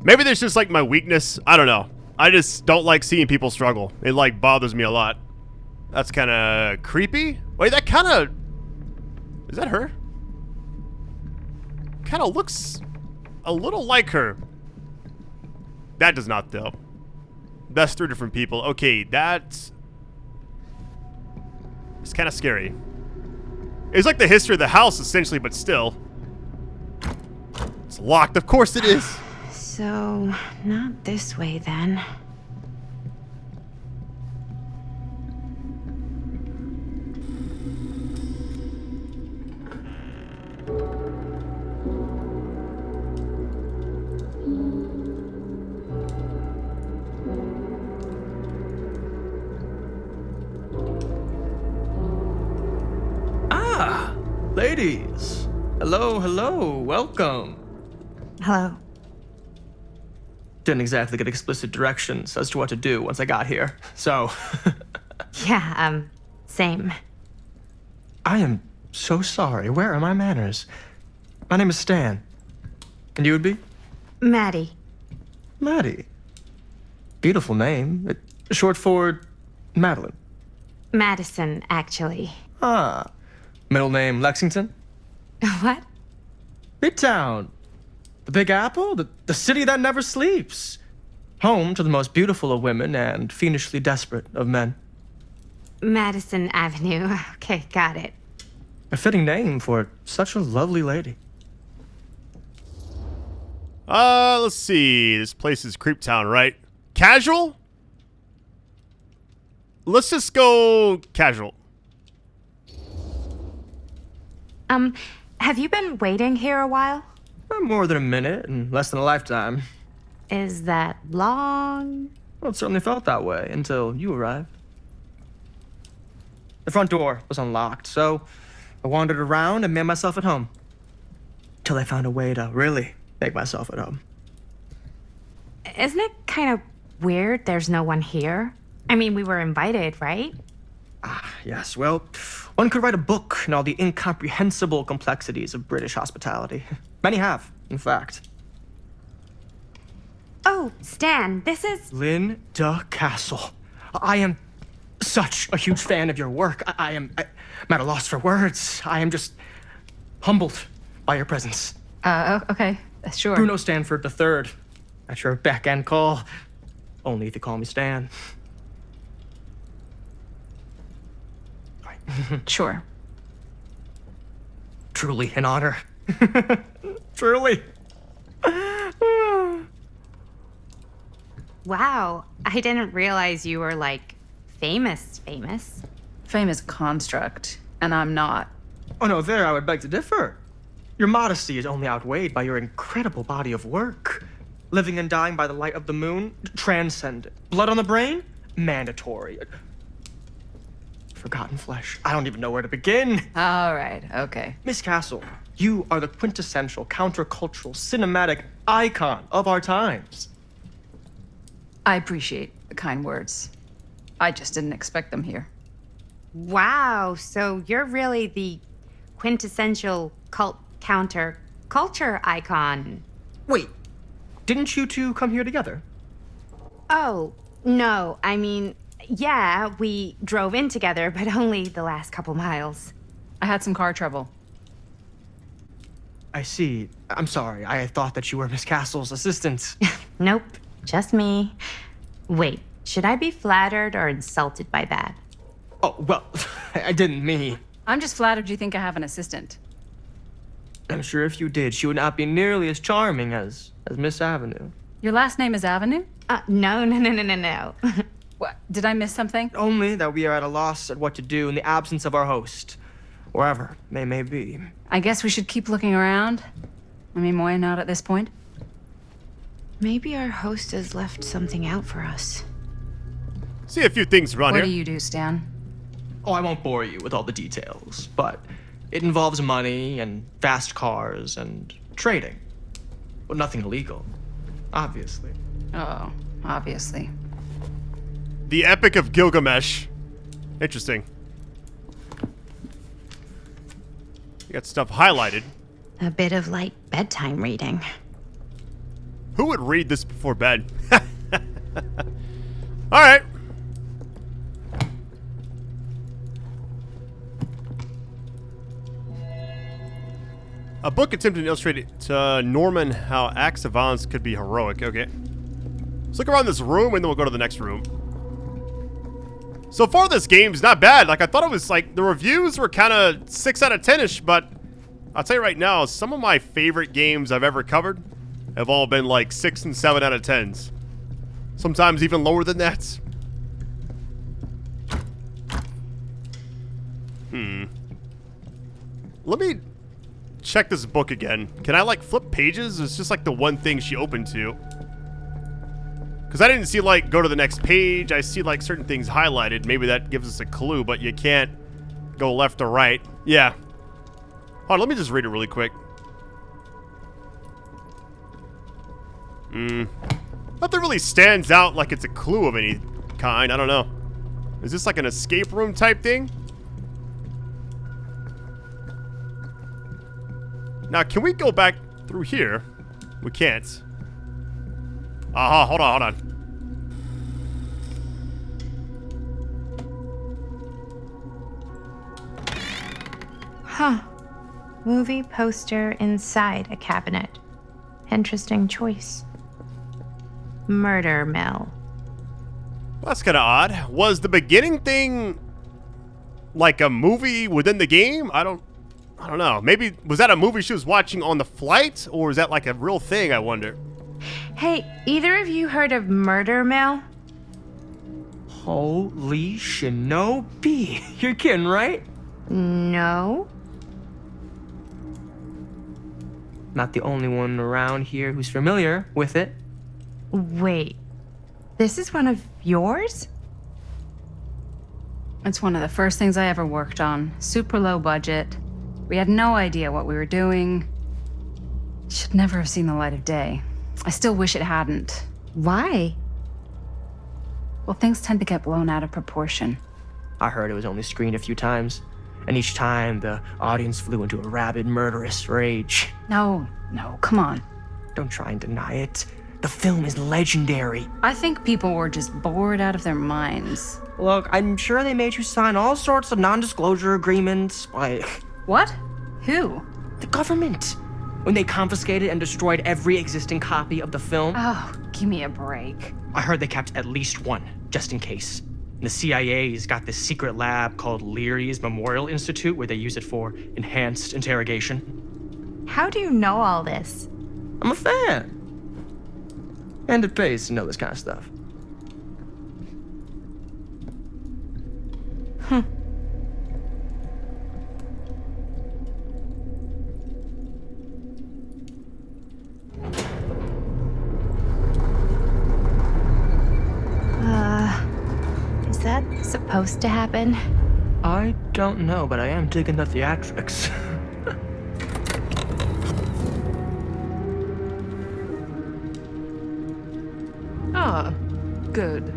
maybe there's just, like, my weakness. I don't know. I just don't like seeing people struggle. It, like, bothers me a lot. That's kind of creepy. Wait, that kind of... Is that her? Kind of looks a little like her. That does not, though. That's 3 different people. Okay, that's... It's kind of scary. It's like the history of the house, essentially, but still. It's locked. Of course it is. So, not this way, then. Ladies, hello, welcome. Hello. didn't exactly get explicit directions as to what to do once I got here, so... Yeah, same. I am so sorry. Where are my manners? My name is Stan. And you would be? Maddie. Maddie. Beautiful name. Short for Madeline. Madison, actually. Ah. Middle name Lexington? What? Midtown. The Big Apple? The city that never sleeps. Home to the most beautiful of women and fiendishly desperate of men. Madison Avenue. Okay, got it. A fitting name for such a lovely lady. Let's see. This place is Creeptown, right? Casual? Let's just go casual. Have you been waiting here a while? More than a minute and less than a lifetime. Is that long? Well, it certainly felt that way until you arrived. The front door was unlocked, so I wandered around and made myself at home. Till I found a way to really make myself at home. Isn't it kind of weird there's no one here? I mean, we were invited, right? Ah, yes. Well, one could write a book on all the incomprehensible complexities of British hospitality. Many have, in fact. Oh, Stan, this is... Linda Castle. I am such a huge fan of your work. I'm at a loss for words. I am just humbled by your presence. Okay, sure. Bruno Stanford III. At your beck and call. Only if you call me Stan. Sure. Truly an honor. Truly. Wow, I didn't realize you were, like, famous. Famous construct, and I'm not. Oh no, there I would beg to differ. Your modesty is only outweighed by your incredible body of work. Living and dying by the light of the moon, transcendent. Blood on the brain, mandatory. Forgotten flesh. I don't even know where to begin. All right, okay. Miss Castle, you are the quintessential countercultural cinematic icon of our times. I appreciate the kind words. I just didn't expect them here. Wow, so you're really the quintessential counter-culture icon. Wait, didn't you two come here together? Oh, no, I mean, yeah, we drove in together, but only the last couple miles. I had some car trouble. I see. I'm sorry. I thought that you were Miss Castle's assistant. Nope, just me. Wait, should I be flattered or insulted by that? Oh, well, I didn't mean. I'm just flattered you think I have an assistant. I'm sure if you did, she would not be nearly as charming as Miss Avenue. Your last name is Avenue? No. What? Did I miss something? Only that we are at a loss at what to do in the absence of our host, wherever they may be. I guess we should keep looking around. I mean, why not at this point? Maybe our host has left something out for us. See a few things around What here. do you do, Stan? Oh, I won't bore you with all the details, but it involves money and fast cars and trading. But nothing illegal, obviously. Oh, obviously. The Epic of Gilgamesh. Interesting. You got stuff highlighted. A bit of, like, bedtime reading. Who would read this before bed? Alright. A book attempting to illustrate to Norman how acts of violence could be heroic. Okay. Let's look around this room and then we'll go to the next room. So far this game's not bad. Like I thought it was like, the reviews were kind of 6 out of 10-ish, but I'll tell you right now, some of my favorite games I've ever covered have all been like 6 and 7 out of 10s. Sometimes even lower than that. Let me check this book again. Can I like flip pages? It's just like the one thing she opened to. Because I didn't see like go to the next page. I see like certain things highlighted. Maybe that gives us a clue, but you can't go left or right. Yeah. Hold on, let me just read it really quick. Nothing really stands out like it's a clue of any kind. I don't know. Is this like an escape room type thing? Now, can we go back through here? We can't. Hold on. Huh. Movie poster inside a cabinet. Interesting choice. Murder mill. Well, that's kind of odd. Was the beginning thing like a movie within the game? I don't know. Maybe, was that a movie she was watching on the flight? Or is that like a real thing, I wonder? Hey, either of you heard of murder mill? Holy shinobi. You're kidding, right? No. Not the only one around here who's familiar with it. Wait. This is one of yours? It's one of the first things I ever worked on. Super low budget. We had no idea what we were doing. Should never have seen the light of day. I still wish it hadn't. Why? Well, things tend to get blown out of proportion. I heard it was only screened a few times, and each time the audience flew into a rabid, murderous rage. No, come on. Don't try and deny it. The film is legendary. I think people were just bored out of their minds. Look, I'm sure they made you sign all sorts of non-disclosure agreements, like... What? Who? The government. When they confiscated and destroyed every existing copy of the film. Oh, give me a break. I heard they kept at least one, just in case. And the CIA's got this secret lab called Leary's Memorial Institute where they use it for enhanced interrogation. How do you know all this? I'm a fan. And it pays to know this kind of stuff. Is that supposed to happen? I don't know, but I am digging the theatrics. Ah, good.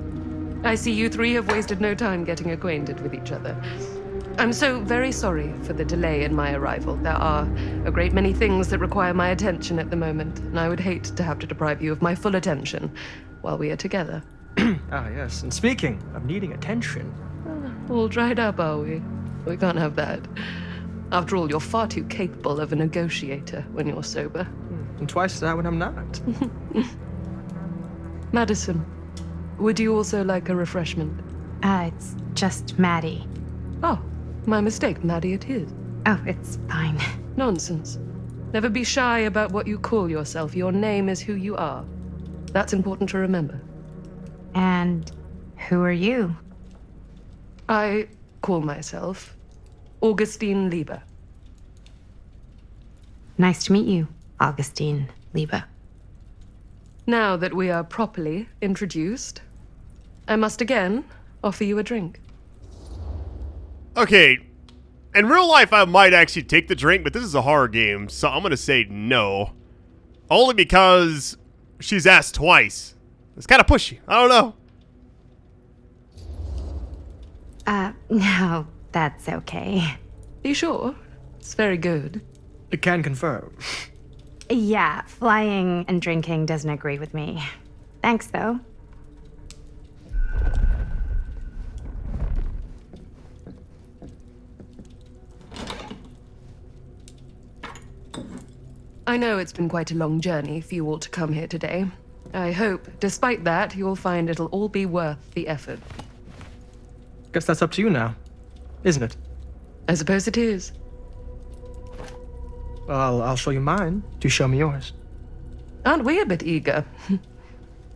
I see you three have wasted no time getting acquainted with each other. I'm so very sorry for the delay in my arrival. There are a great many things that require my attention at the moment, and I would hate to have to deprive you of my full attention while we are together. Ah, yes. And speaking of needing attention... All dried up, are we? We can't have that. After all, you're far too capable of a negotiator when you're sober. And twice that when I'm not. Madison, would you also like a refreshment? It's just Maddie. Oh, my mistake. Maddie it is. Oh, it's fine. Nonsense. Never be shy about what you call yourself. Your name is who you are. That's important to remember. And who are you? I call myself Augustine Lieber. Nice to meet you, Augustine Lieber. Now that we are properly introduced, I must again offer you a drink. Okay, in real life I might actually take the drink, but this is a horror game, so I'm gonna say no. Only because she's asked twice. It's kind of pushy. I don't know. No, that's okay. You sure? It's very good. I can confirm. Yeah, flying and drinking doesn't agree with me. Thanks, though. I know it's been quite a long journey for you all to come here today. I hope, despite that, you'll find it'll all be worth the effort. Guess that's up to you now, isn't it? I suppose it is. Well, I'll show you mine. Do show me yours. Aren't we a bit eager?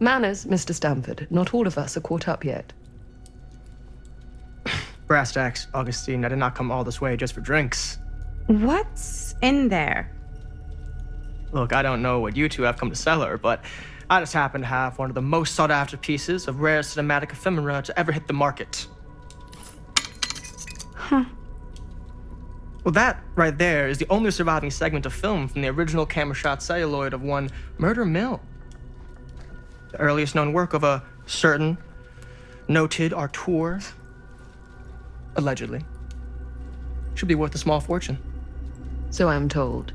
Manners, Mr. Stamford. Not all of us are caught up yet. Brass tacks, Augustine. I did not come all this way just for drinks. What's in there? Look, I don't know what you two have come to cellar, but I just happen to have one of the most sought-after pieces of rare cinematic ephemera to ever hit the market. Huh. Well, that right there is the only surviving segment of film from the original camera shot celluloid of one Murder Mill. The earliest known work of a certain noted auteur, allegedly, should be worth a small fortune. So I'm told.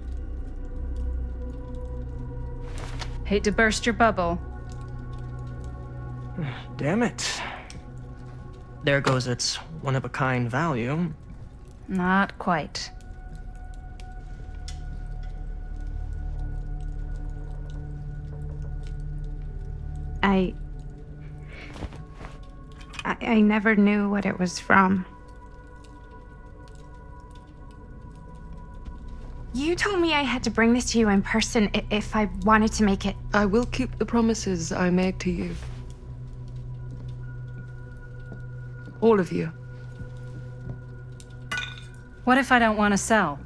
Hate to burst your bubble. Damn it. There goes its one-of-a-kind value. Not quite. I never knew what it was from. You told me I had to bring this to you in person if I wanted to make it. I will keep the promises I made to you. All of you. What if I don't want to sell?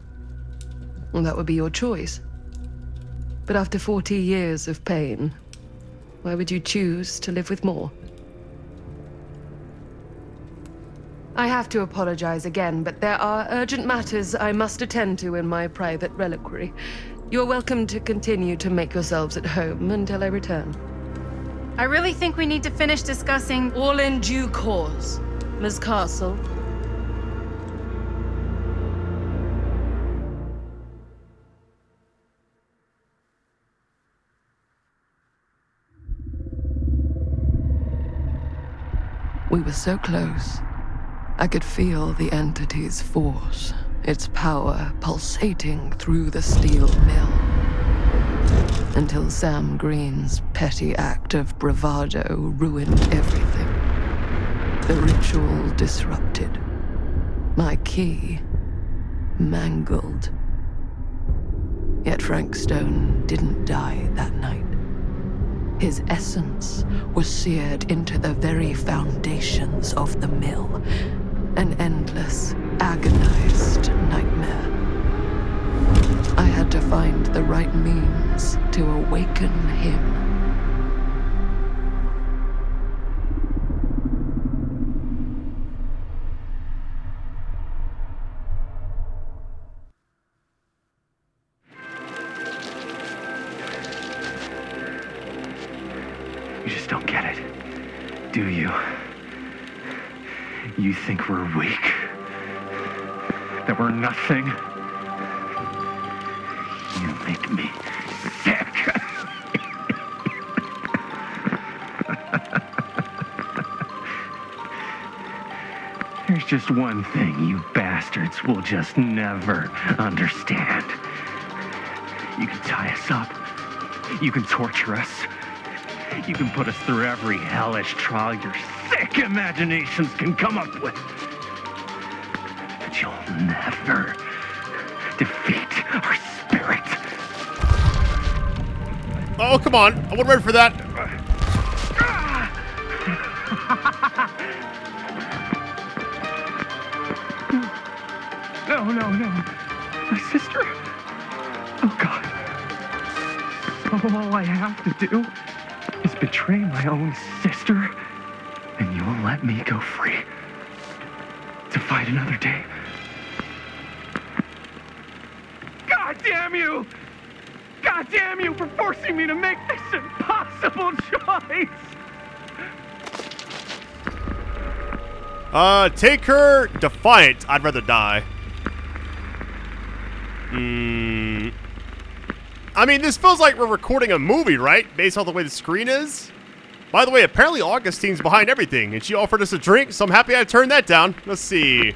Well, that would be your choice. But after 40 years of pain, why would you choose to live with more? I have to apologize again, but there are urgent matters I must attend to in my private reliquary. You're welcome to continue to make yourselves at home until I return. I really think we need to finish discussing. All in due course, Ms. Castle. We were so close. I could feel the entity's force, its power pulsating through the steel mill. Until Sam Green's petty act of bravado ruined everything. The ritual disrupted. My key mangled. Yet Frank Stone didn't die that night. His essence was seared into the very foundations of the mill. An endless, agonized nightmare. I had to find the right means to awaken him. You just don't get it, do you? You think we're weak? That we're nothing? You make me sick. There's just one thing you bastards will just never understand. You can tie us up. You can torture us. You can put us through every hellish trial your sick imaginations can come up with. But you'll never defeat our spirit. Oh, come on. I wasn't ready for that. No. My sister? Oh, God. All I have to do is betray my own sister, and you'll let me go free to fight another day. God damn you! God damn you for forcing me to make this impossible choice! Take her defiant. I'd rather die. I mean, this feels like we're recording a movie, right? Based on the way the screen is. By the way, apparently Augustine's behind everything, and she offered us a drink, so I'm happy I turned that down. Let's see.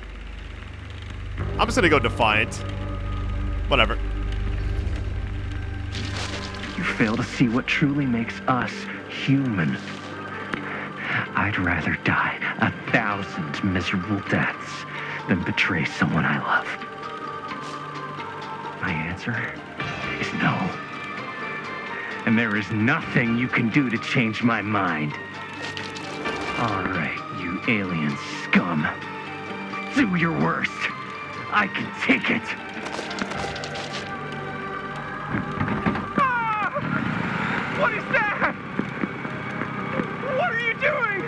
I'm just gonna go defiant. Whatever. You fail to see what truly makes us human. I'd rather die 1,000 miserable deaths than betray someone I love. My answer is no. And there is nothing you can do to change my mind. All right, you alien scum. Do your worst. I can take it. Ah! What is that? What are you doing?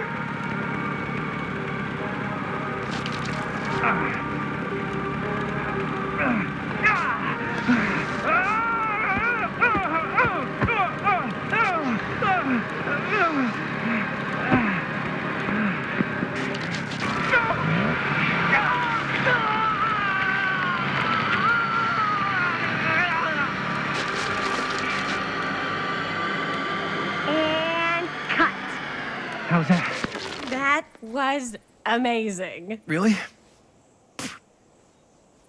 was amazing. Really?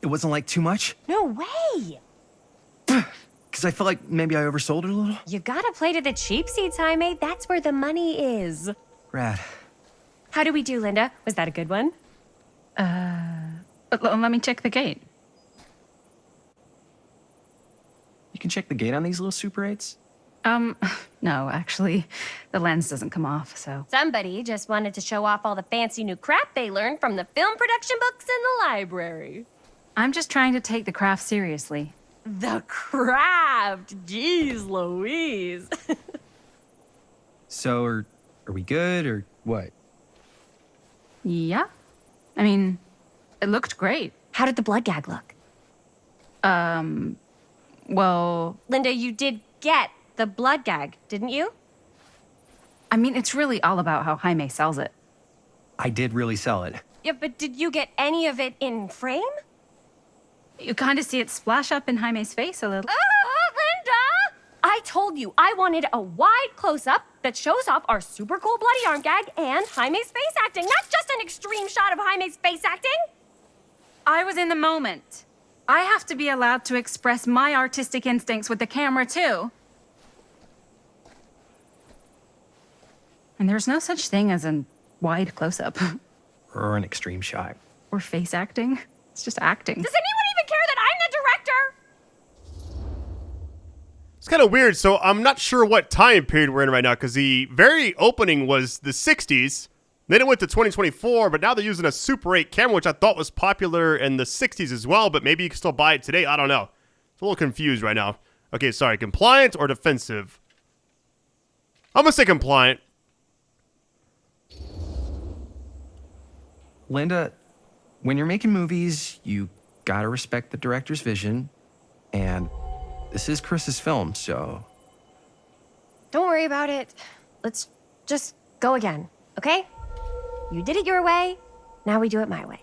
It wasn't like too much? No way! Because I felt like maybe I oversold it a little? You gotta play to the cheap seats, Jaime. That's where the money is. Rad. How did we do, Linda? Was that a good one? Let me check the gate. You can check the gate on these little Super 8s? No, actually, the lens doesn't come off, so. Somebody just wanted to show off all the fancy new crap they learned from the film production books in the library. I'm just trying to take the craft seriously. The craft! Jeez Louise. So, are we good, or what? Yeah. I mean, it looked great. How did the blood gag look? Well... Linda, you did get the blood gag, didn't you? I mean, it's really all about how Jaime sells it. I did really sell it. Yeah, but did you get any of it in frame? You kind of see it splash up in Jaime's face a little. Linda! I told you I wanted a wide close-up that shows off our super cool bloody arm gag and Jaime's face acting, not just an extreme shot of Jaime's face acting. I was in the moment. I have to be allowed to express my artistic instincts with the camera, too. And there's no such thing as a wide close-up. Or an extreme shot. Or face acting. It's just acting. Does anyone even care that I'm the director? It's kind of weird. So I'm not sure what time period we're in right now, because the very opening was the 60s. Then it went to 2024, but now they're using a Super 8 camera, which I thought was popular in the 60s as well, but maybe you can still buy it today. I don't know. It's a little confused right now. Okay, sorry. Compliant or defensive? I'm going to say compliant. Linda, when you're making movies, you gotta respect the director's vision, and this is Chris's film, so... Don't worry about it. Let's just go again, okay? You did it your way, now we do it my way.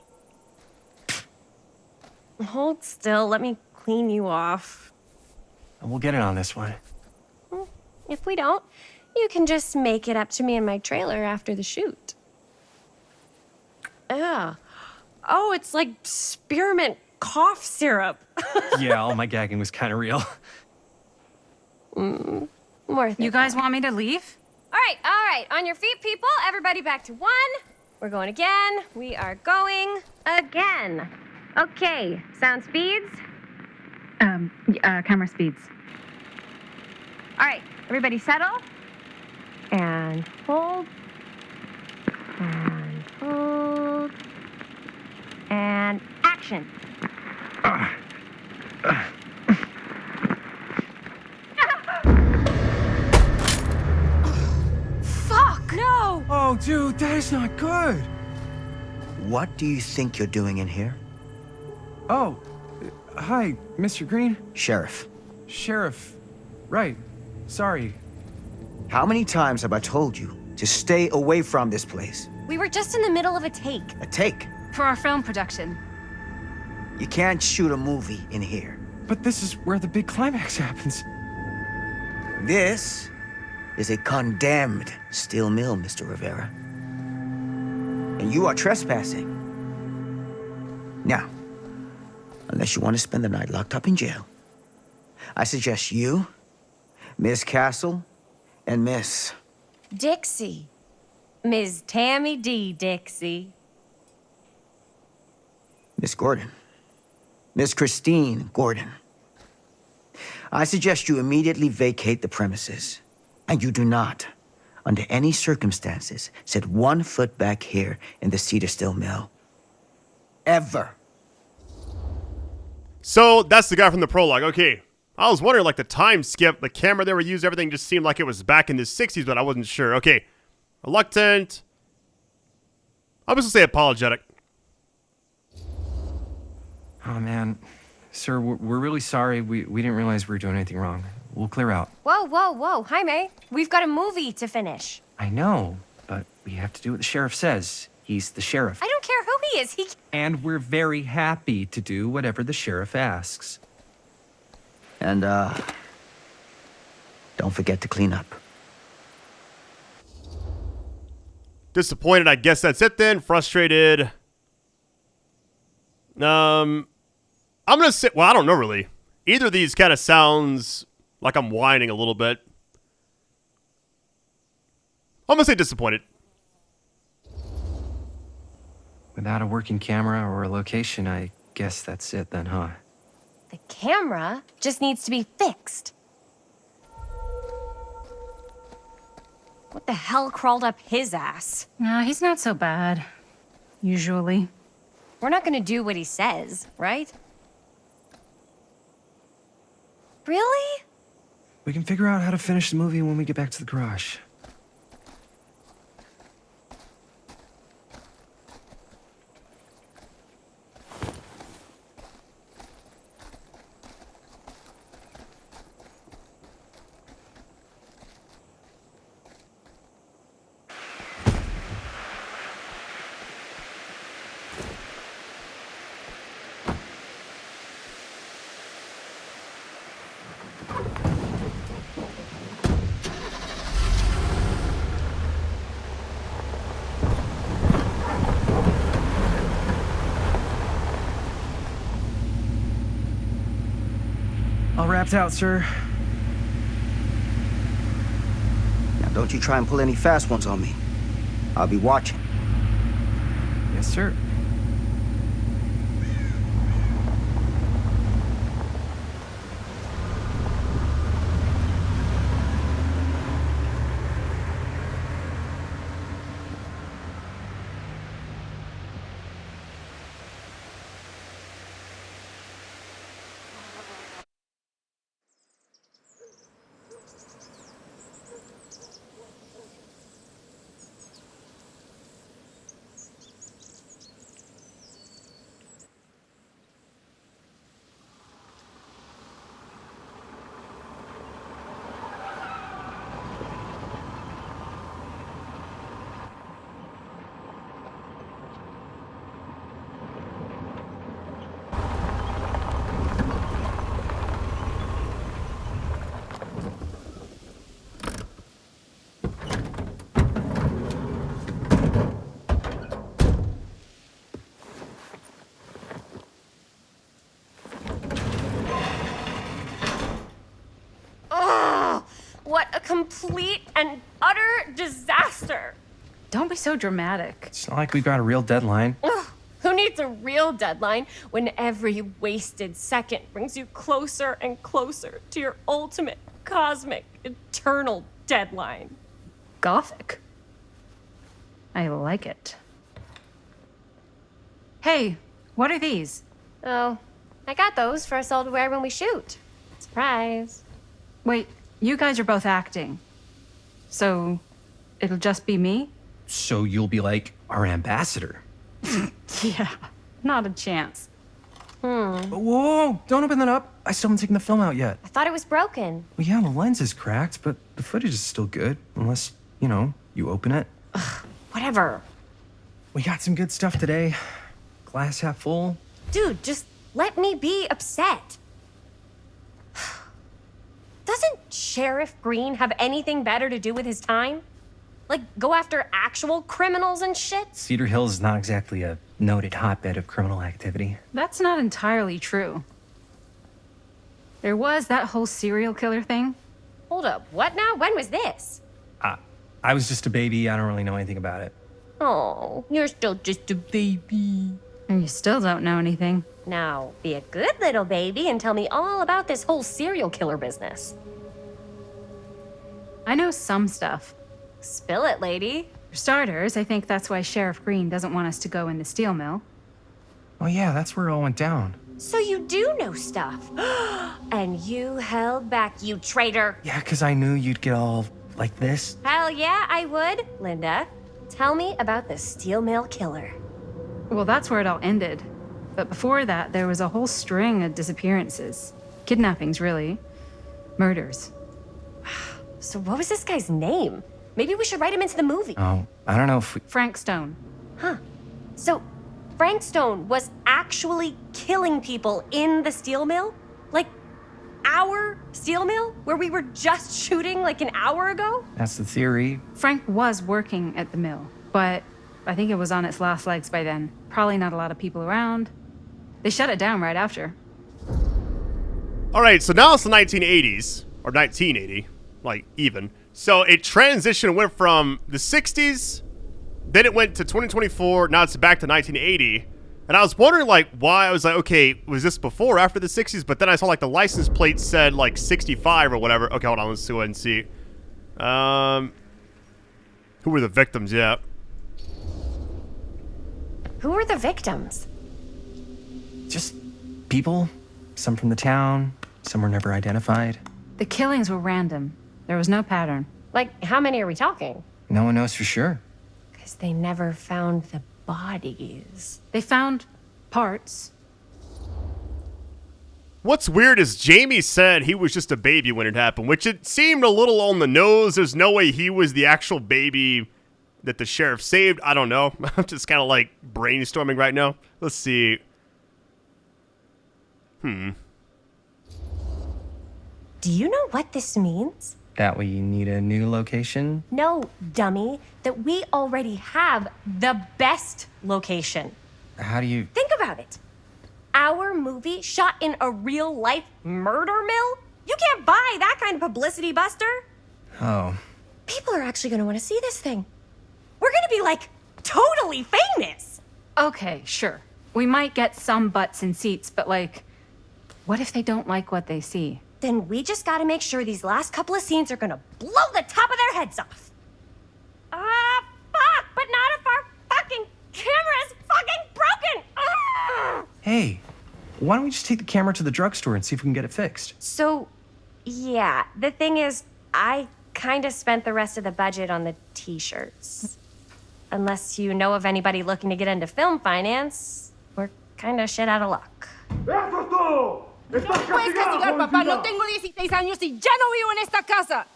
Hold still, let me clean you off. We'll get it on this one. If we don't, you can just make it up to me in my trailer after the shoot. Yeah. Oh, it's like spearmint cough syrup. Yeah, all my gagging was kind of real. More You guys want me to leave? All right. On your feet, people. Everybody back to one. We're going again. We are going again. Okay, sound speeds. Camera speeds. All right, everybody settle. And hold. And hold. And action. Fuck! No! Oh, dude, that is not good. What do you think you're doing in here? Oh, hi, Mr. Green. Sheriff. Sheriff. Right. Sorry. How many times have I told you to stay away from this place? We were just in the middle of a take. A take? For our film production. You can't shoot a movie in here. But this is where the big climax happens. This is a condemned steel mill, Mr. Rivera. And you are trespassing. Now, unless you want to spend the night locked up in jail, I suggest you, Miss Castle, and Miss... Dixie. Ms. Tammy D. Dixie. Miss Gordon. Miss Christine Gordon. I suggest you immediately vacate the premises. And you do not, under any circumstances, set 1 foot back here in the Cedar Steel Mill. Ever. So that's the guy from the prologue. Okay. I was wondering, like, the time skip, the camera they were using, everything just seemed like it was back in the 60s, but I wasn't sure. Okay. Reluctant. I'm just going to say apologetic. Oh, man. Sir, we're really sorry. We didn't realize we were doing anything wrong. We'll clear out. Whoa. Jaime, we've got a movie to finish. I know, but we have to do what the sheriff says. He's the sheriff. I don't care who he is. And we're very happy to do whatever the sheriff asks. And, don't forget to clean up. Disappointed, I guess that's it then. Frustrated. I'm gonna say, well, I don't know really. Either of these kind of sounds like I'm whining a little bit. I'm gonna say disappointed. Without a working camera or a location, I guess that's it then, huh? The camera just needs to be fixed. What the hell crawled up his ass? No, he's not so bad. Usually. We're not gonna do what he says, right? Really? We can figure out how to finish the movie when we get back to the garage. All wrapped out, sir. Now, don't you try and pull any fast ones on me. I'll be watching. Yes, sir. What a complete and utter disaster! Don't be so dramatic. It's not like we've got a real deadline. Ugh, who needs a real deadline when every wasted second brings you closer and closer to your ultimate, cosmic, eternal deadline? Gothic. I like it. Hey, what are these? Oh, I got those for us all to wear when we shoot. Surprise. Wait, you guys are both acting. So, it'll just be me? So you'll be like our ambassador. Yeah, not a chance. Whoa, don't open that up. I still haven't taken the film out yet. I thought it was broken. Well, yeah, the lens is cracked, but the footage is still good. Unless, you open it. Whatever. We got some good stuff today. Glass half full. Dude, just let me be upset. Doesn't Sheriff Green have anything better to do with his time? Like, go after actual criminals and shit? Cedar Hills is not exactly a noted hotbed of criminal activity. That's not entirely true. There was that whole serial killer thing. Hold up, what now? When was this? I was just a baby. I don't really know anything about it. Oh, you're still just a baby. And you still don't know anything. Now, be a good little baby and tell me all about this whole serial killer business. I know some stuff. Spill it, lady. For starters, I think that's why Sheriff Green doesn't want us to go in the steel mill. Oh yeah, that's where it all went down. So you do know stuff. And you held back, you traitor. Yeah, because I knew you'd get all like this. Hell yeah, I would. Linda, tell me about the steel mill killer. Well, that's where it all ended. But before that, there was a whole string of disappearances. Kidnappings, really. Murders. So what was this guy's name? Maybe we should write him into the movie. Oh, I don't know if we... Frank Stone. Huh. So Frank Stone was actually killing people in the steel mill? Like, our steel mill? Where we were just shooting like an hour ago? That's the theory. Frank was working at the mill. but I think it was on its last legs by then. Probably not a lot of people around. They shut it down right after. All right, so now it's the 1980s, or 1980, like even. So it transitioned, went from the 60s, then it went to 2024, now it's back to 1980. And I was wondering, like, why. I was like, okay, was this before or after the 60s? But then I saw, like, the license plate said, like, 65 or whatever. Okay, hold on, let's go ahead and see. Who were the victims? Yeah. Who were the victims? Just people. Some from the town. Some were never identified. The killings were random. There was no pattern. Like, how many are we talking? No one knows for sure. Because they never found the bodies. They found parts. What's weird is Jaime said he was just a baby when it happened, which it seemed a little on the nose. There's no way he was the actual baby that the sheriff saved. I don't know. I'm just kind of like brainstorming right now. Let's see. Do you know what this means? That we need a new location? No, dummy. That we already have the best location. How do you... Think about it. Our movie shot in a real-life murder mill? You can't buy that kind of publicity, Buster. Oh. People are actually going to want to see this thing. We're going to be, like, totally famous. Okay, sure. We might get some butts in seats, but, like, what if they don't like what they see? Then we just gotta make sure these last couple of scenes are gonna blow the top of their heads off. Fuck, but not if our fucking camera is fucking broken! Hey, why don't we just take the camera to the drugstore and see if we can get it fixed? So, yeah, the thing is, I kinda spent the rest of the budget on the t-shirts. Unless you know of anybody looking to get into film finance, we're kinda shit out of luck. No puedes castigar, papá. No tengo 16 años y ya no vivo en esta casa.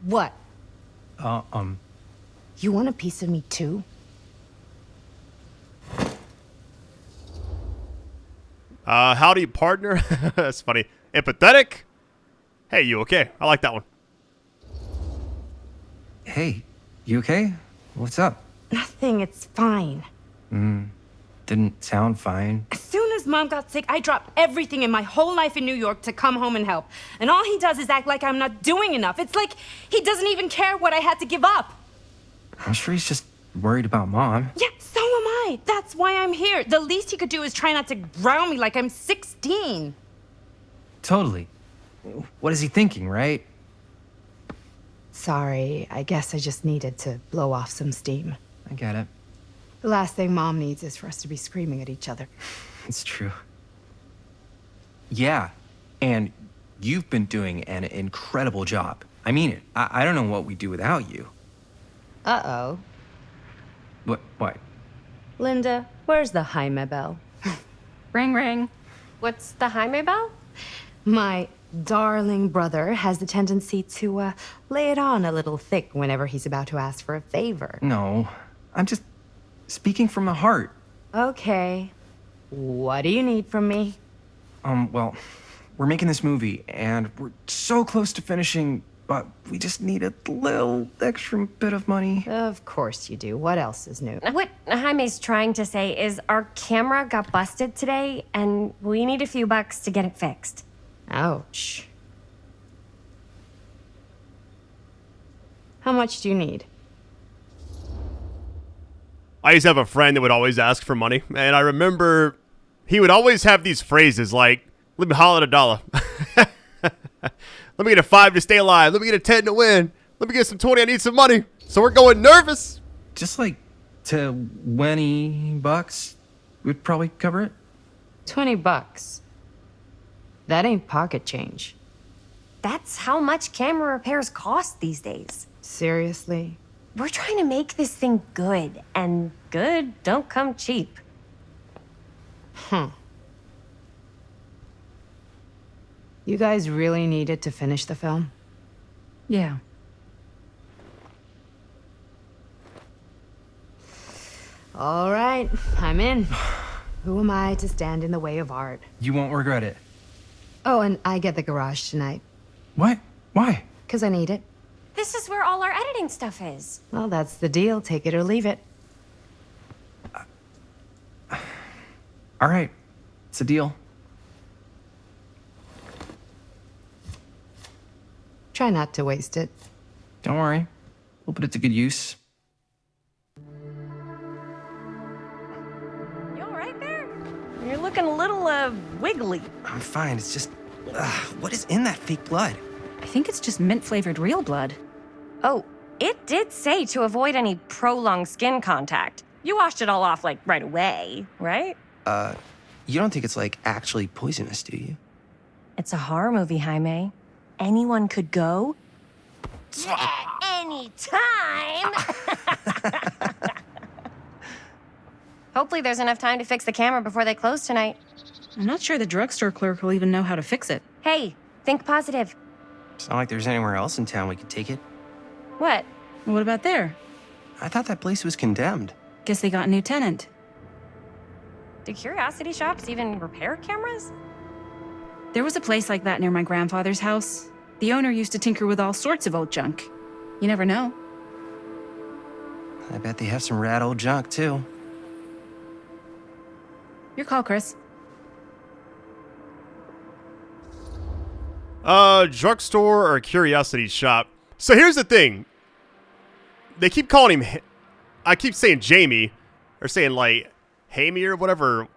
What? You want a piece of me too? Howdy, partner. That's funny. Empathetic. Hey, you okay? I like that one. Hey, you okay? What's up? Nothing, it's fine. Didn't sound fine. As soon as Mom got sick, I dropped everything in my whole life in New York to come home and help. And all he does is act like I'm not doing enough. It's like he doesn't even care what I had to give up. I'm sure he's just worried about Mom. Yeah, so am I. That's why I'm here. The least he could do is try not to ground me like I'm 16. Totally. What is he thinking, right? Sorry, I guess I just needed to blow off some steam. I get it. The last thing Mom needs is for us to be screaming at each other. It's true. Yeah, and you've been doing an incredible job. I mean it. I don't know what we'd do without you. Uh-oh. What? Linda, where's the Jaime bell? Ring, ring. What's the Jaime bell? My darling brother has the tendency to lay it on a little thick whenever he's about to ask for a favor. No, I'm just speaking from the heart. Okay. What do you need from me? Well, we're making this movie, and we're so close to finishing, but we just need a little extra bit of money. Of course you do. What else is new? What Jaime's trying to say is our camera got busted today, and we need a few bucks to get it fixed. Ouch. How much do you need? I used to have a friend that would always ask for money, and I remember he would always have these phrases like, let me holler at $1. Let me get a 5 to stay alive. Let me get a 10 to win. Let me get some 20. I need some money. So we're going nervous. Just like $20 would probably cover it. $20. That ain't pocket change. That's how much camera repairs cost these days. Seriously? We're trying to make this thing good, and good don't come cheap. You guys really needed to finish the film? Yeah. All right, I'm in. Who am I to stand in the way of art? You won't regret it. Oh, and I get the garage tonight. What? Why? 'Cause I need it. This is where all our editing stuff is. Well, that's the deal. Take it or leave it. All right, it's a deal. Try not to waste it. Don't worry, we'll put it to good use. You all right there? You're looking a little, wiggly. I'm fine, it's just, what is in that fake blood? I think it's just mint-flavored real blood. Oh, it did say to avoid any prolonged skin contact. You washed it all off, like, right away, right? You don't think it's, like, actually poisonous, do you? It's a horror movie, Jaime. Anyone could go. Anytime! Hopefully there's enough time to fix the camera before they close tonight. I'm not sure the drugstore clerk will even know how to fix it. Hey, think positive. It's not like there's anywhere else in town we could take it. What? What about there? I thought that place was condemned. Guess they got a new tenant. Do curiosity shops even repair cameras? There was a place like that near my grandfather's house. The owner used to tinker with all sorts of old junk. You never know. I bet they have some rad old junk, too. Your call, Chris. Drugstore or curiosity shop. So here's the thing. They keep calling him, I keep saying Jaime, or saying like Jaime or whatever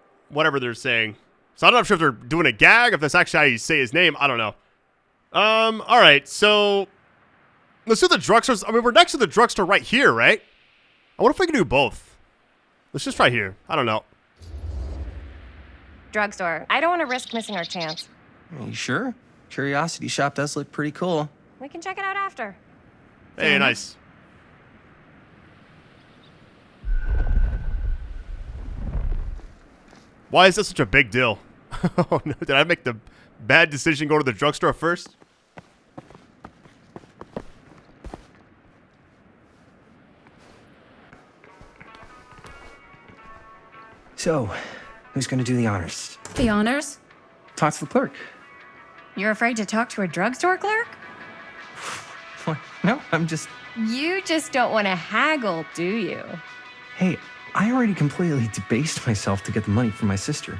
they're saying. So I don't know if they're doing a gag, if that's actually how you say his name. I don't know. All right, so let's do the drugstores. I mean, we're next to the drugstore right here, right? I wonder if we can do both. Let's just try here. I don't know. Drugstore. I don't want to risk missing our chance. Are you sure? Curiosity shop does look pretty cool. We can check it out after. Hey, nice. Why is this such a big deal? Oh no, did I make the bad decision going to the drugstore first? So, who's gonna do the honors? The honors? Talk to the clerk. You're afraid to talk to a drugstore clerk? What? No, I'm just... You just don't want to haggle, do you? Hey, I already completely debased myself to get the money from my sister.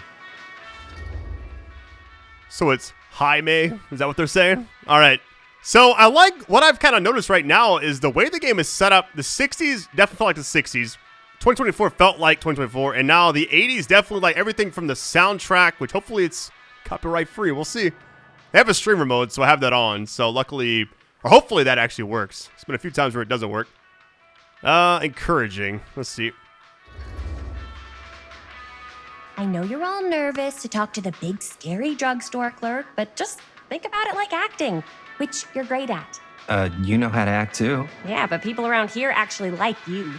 So it's Jaime? Is that what they're saying? All right. So I like what I've kind of noticed right now is the way the game is set up. The 60s definitely felt like the 60s. 2024 felt like 2024. And now the 80s definitely like everything from the soundtrack, which hopefully it's copyright free. We'll see. They have a streamer mode, so I have that on. So luckily, or hopefully that actually works. It's been a few times where it doesn't work. Encouraging. Let's see. I know you're all nervous to talk to the big, scary drugstore clerk, but just think about it like acting, which you're great at. You know how to act too. Yeah, but people around here actually like you.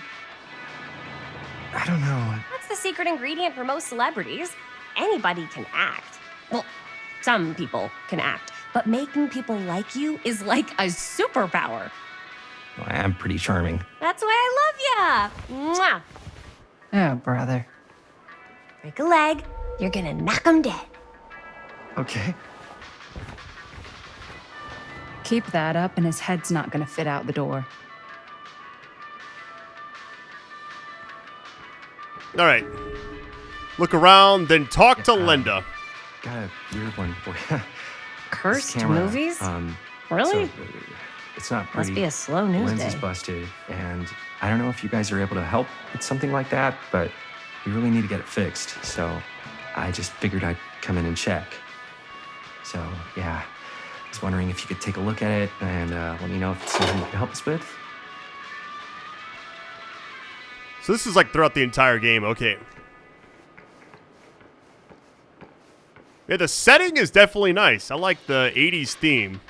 I don't know. That's the secret ingredient for most celebrities. Anybody can act. Well, some people can act, but making people like you is like a superpower. Well, I am pretty charming. That's why I love ya. Mwah. Oh, brother. Break a leg, you're gonna knock 'em dead. Okay. Keep that up and his head's not gonna fit out the door. All right. Look around, then talk to Linda. Got a weird one for you. Cursed Camera, movies? So, Really? it's not pretty. Must be a slow news Lens is day. busted, and I don't know if you guys are able to help with something like that, but we really need to get it fixed. So I just figured I'd come in and check. So yeah, I was wondering if you could take a look at it and let me know if it's something you can help us with. So this is like throughout the entire game. Okay. Yeah, the setting is definitely nice. I like the 80s theme.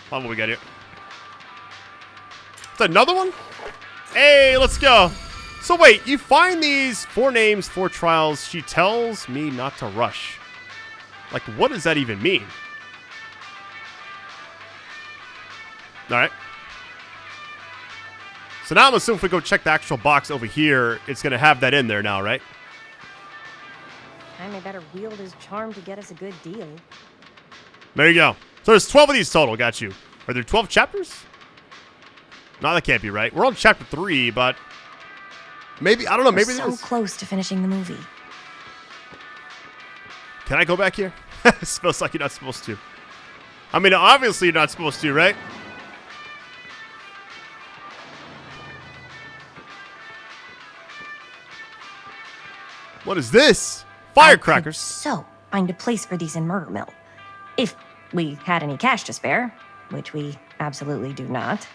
Hold on, what we got here? It's another one? Hey, let's go. So wait, you find these 4 names, 4 trials. She tells me not to rush. Like, what does that even mean? All right. So now I'm assuming if we go check the actual box over here, it's going to have that in there now, right? Jaime better wield his charm to get us a good deal. There you go. So there's 12 of these total. Got you. Are there 12 chapters? No, that can't be right. We're on chapter 3, but maybe, I don't know, maybe We're so there's... close to finishing the movie. Can I go back here? It feels like you're not supposed to. I mean, obviously you're not supposed to, right? What is this? Firecrackers. So, find a place for these in Murder Mill. If we had any cash to spare, which we absolutely do not.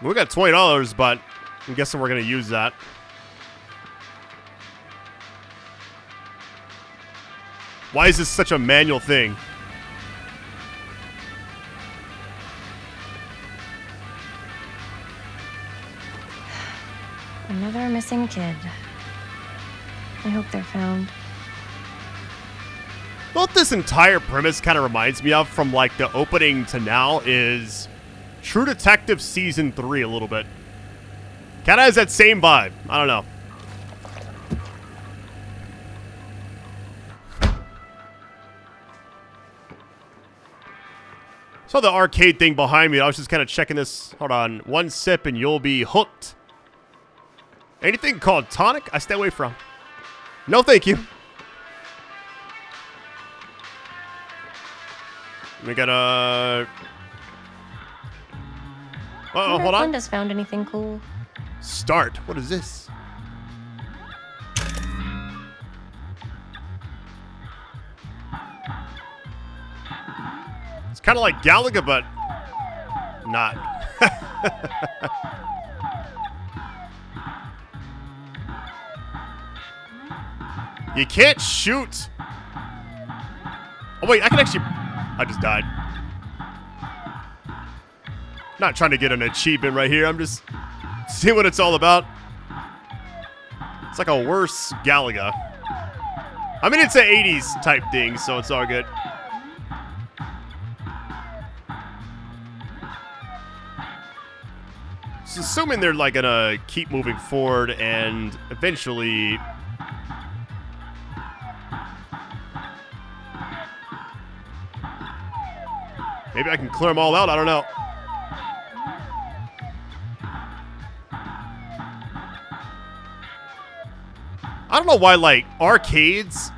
We got $20, but I'm guessing we're going to use that. Why is this such a manual thing? Another missing kid. I hope they're found. What this entire premise kind of reminds me of from like the opening to now is True Detective Season 3 a little bit. Kind of has that same vibe. I don't know. So the arcade thing behind me, I was just kind of checking this. Hold on. One sip and you'll be hooked. Anything called tonic, I stay away from. No, thank you. We got a... Uh-oh, hold on. Linda's found anything cool. Start. What is this? It's kind of like Galaga, but not. You can't shoot. Oh, wait, I can actually... I just died. Not trying to get an achievement right here. I'm just seeing what it's all about. It's like a worse Galaga. I mean, it's an 80s type thing, so it's all good. So assuming they're like gonna keep moving forward and eventually... Maybe I can clear them all out. I don't know. I don't know why, like, arcades...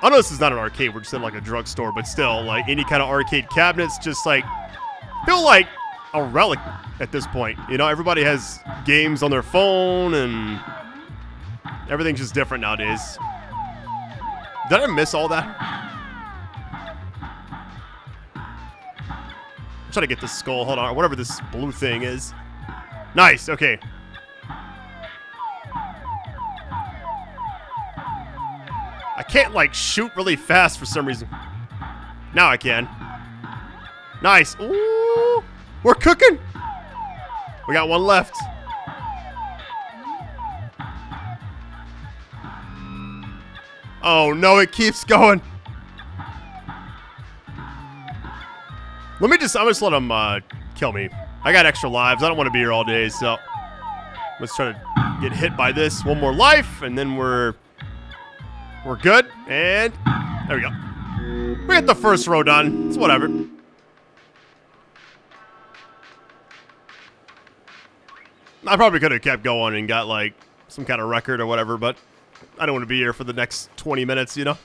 I know this is not an arcade. We're just in, like, a drugstore. But still, like, any kind of arcade cabinets just, like, feel like a relic at this point. You know, everybody has games on their phone and everything's just different nowadays. Did I miss all that? I'm trying to get this skull. Hold on. Whatever this blue thing is. Nice. Okay. I can't, like, shoot really fast for some reason. Now I can. Nice. Ooh. We're cooking. We got one left. Oh, no. It keeps going. I'm just let him kill me. I got extra lives. I don't want to be here all day, so let's try to get hit by this. One more life, and then we're good. And there we go. We got the first row done. It's whatever. I probably could have kept going and got like some kind of record or whatever, but I don't want to be here for the next 20 minutes, you know?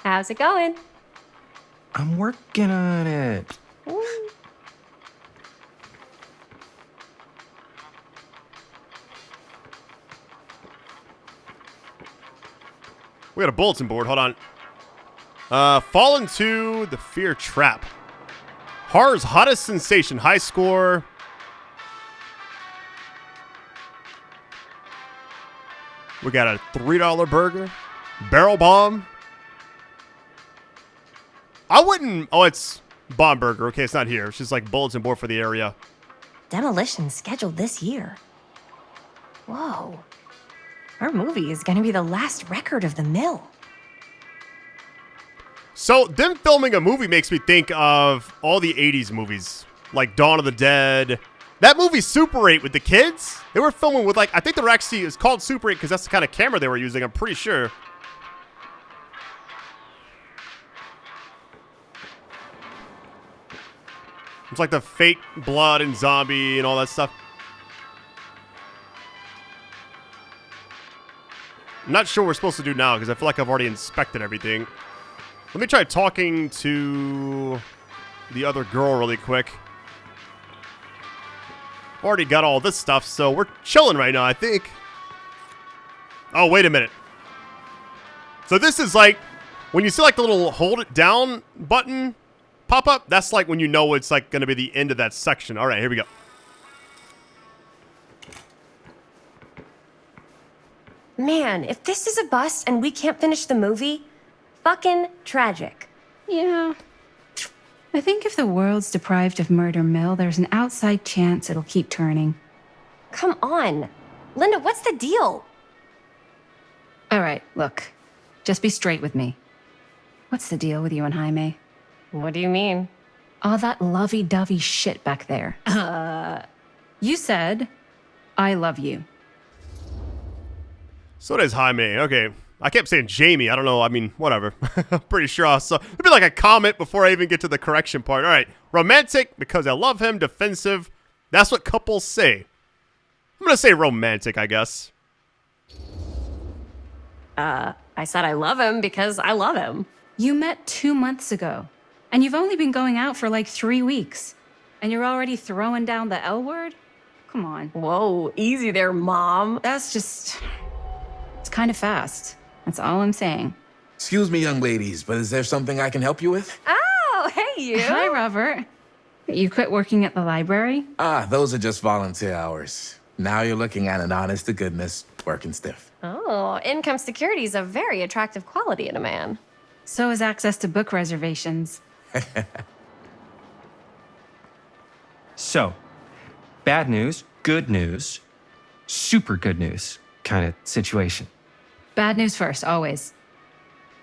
How's it going? I'm working on it. We got a bulletin board. Hold on. Fall into the fear trap. Horror's hottest sensation. High score. We got a $3 burger. Barrel bomb. I wouldn't... Oh, it's bomb burger. Okay, it's not here. It's just like bulletin board for the area. Demolition scheduled this year. Whoa. Our movie is going to be the last record of the mill. So, them filming a movie makes me think of all the 80s movies. Like Dawn of the Dead. That movie Super 8 with the kids. They were filming with like... I think they were actually... It's called Super 8 because that's the kind of camera they were using. I'm pretty sure. It's like the fake blood and zombie and all that stuff. I'm not sure what we're supposed to do now because I feel like I've already inspected everything. Let me try talking to the other girl really quick. Already got all this stuff, so we're chilling right now, I think. Oh, wait a minute. So this is like, when you see like the little hold it down button pop up, that's like when you know it's like going to be the end of that section. All right, here we go. Man, if this is a bust and we can't finish the movie, fucking tragic. Yeah. I think if the world's deprived of Murder Mill, there's an outside chance it'll keep turning. Come on. Linda, what's the deal? All right, look. Just be straight with me. What's the deal with you and Jaime? What do you mean? All that lovey-dovey shit back there. You said, I love you. So does Jaime. Okay. I kept saying Jamie. I don't know. I mean, whatever. I'm pretty sure I saw. It'd be like a comment before I even get to the correction part. All right. Romantic because I love him. Defensive. That's what couples say. I'm going to say romantic, I guess. I said I love him because I love him. You met 2 months ago, and you've only been going out for like 3 weeks, and you're already throwing down the L word? Come on. Whoa, easy there, Mom. That's just... It's kind of fast. That's all I'm saying. Excuse me, young ladies, but is there something I can help you with? Oh, hey, you. Hi, Robert. You quit working at the library? Ah, those are just volunteer hours. Now you're looking at an honest to goodness working stiff. Oh, income security is a very attractive quality in a man. So is access to book reservations. So, bad news, good news, super good news kind of situation. Bad news first, always.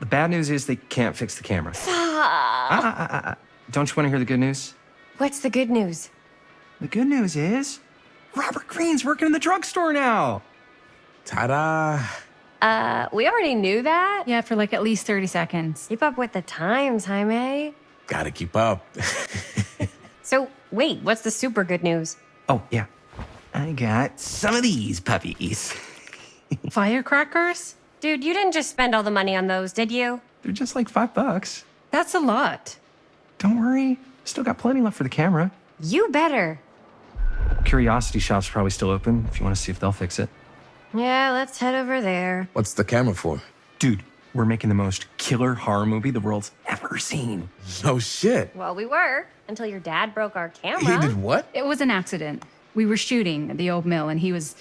The bad news is they can't fix the camera. Don't you want to hear the good news? What's the good news? The good news is Robert Greene's working in the drugstore now. Ta-da! We already knew that. Yeah, for like at least 30 seconds. Keep up with the times, Jaime. Gotta keep up. So, wait, what's the super good news? Oh, yeah. I got some of these puppies. Firecrackers? Dude, you didn't just spend all the money on those, did you? They're just like $5. That's a lot. Don't worry. Still got plenty left for the camera. You better. Curiosity Shop's probably still open if you want to see if they'll fix it. Yeah, let's head over there. What's the camera for? Dude, we're making the most killer horror movie the world's ever seen. No shit. Well, we were, until your dad broke our camera. He did what? It was an accident. We were shooting at the old mill, and he was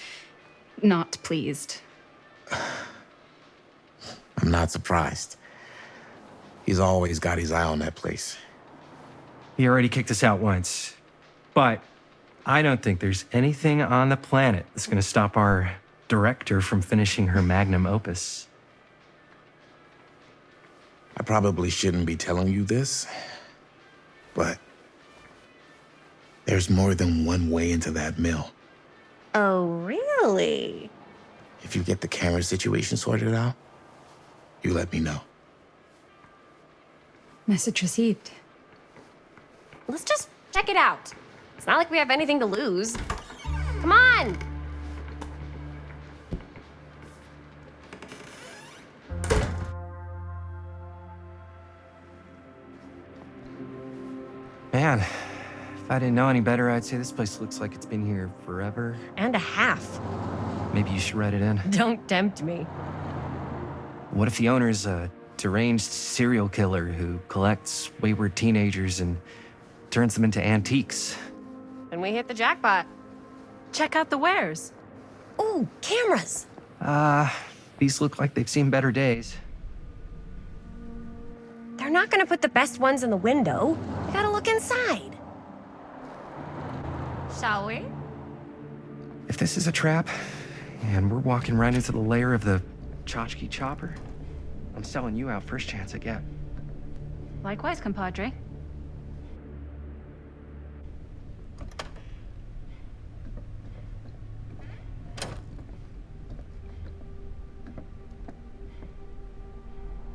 not pleased. I'm not surprised. He's always got his eye on that place. He already kicked us out once. But I don't think there's anything on the planet that's going to stop our director from finishing her magnum opus. I probably shouldn't be telling you this, but there's more than one way into that mill. Oh, really? If you get the camera situation sorted out, you let me know. Message received. Let's just check it out. It's not like we have anything to lose. Come on! Man, if I didn't know any better, I'd say this place looks like it's been here forever. And a half. Maybe you should write it in. Don't tempt me. What if the owner's a deranged serial killer who collects wayward teenagers and turns them into antiques? And we hit the jackpot. Check out the wares. Ooh, cameras. These look like they've seen better days. They're not gonna put the best ones in the window. We gotta look inside. Shall we? If this is a trap, and we're walking right into the lair of the tchotchke chopper, I'm selling you out first chance I get. Likewise, compadre.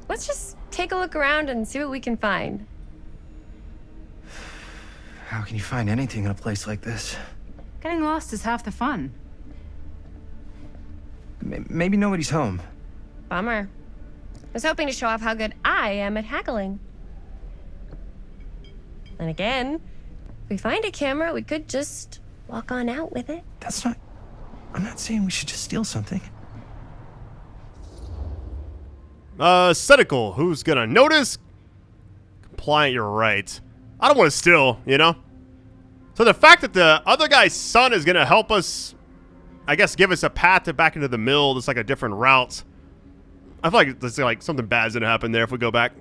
Let's just take a look around and see what we can find. How can you find anything in a place like this? Getting lost is half the fun. Maybe nobody's home. Bummer. I was hoping to show off how good I am at haggling. And again, if we find a camera, we could just walk on out with it. That's not... I'm not saying we should just steal something. Cynical. Who's gonna notice? Compliant, you're right. I don't want to steal, you know? So the fact that the other guy's son is gonna help us, I guess, give us a path back into the mill, that's like a different route. I feel like there's like something bad's gonna happen there if we go back.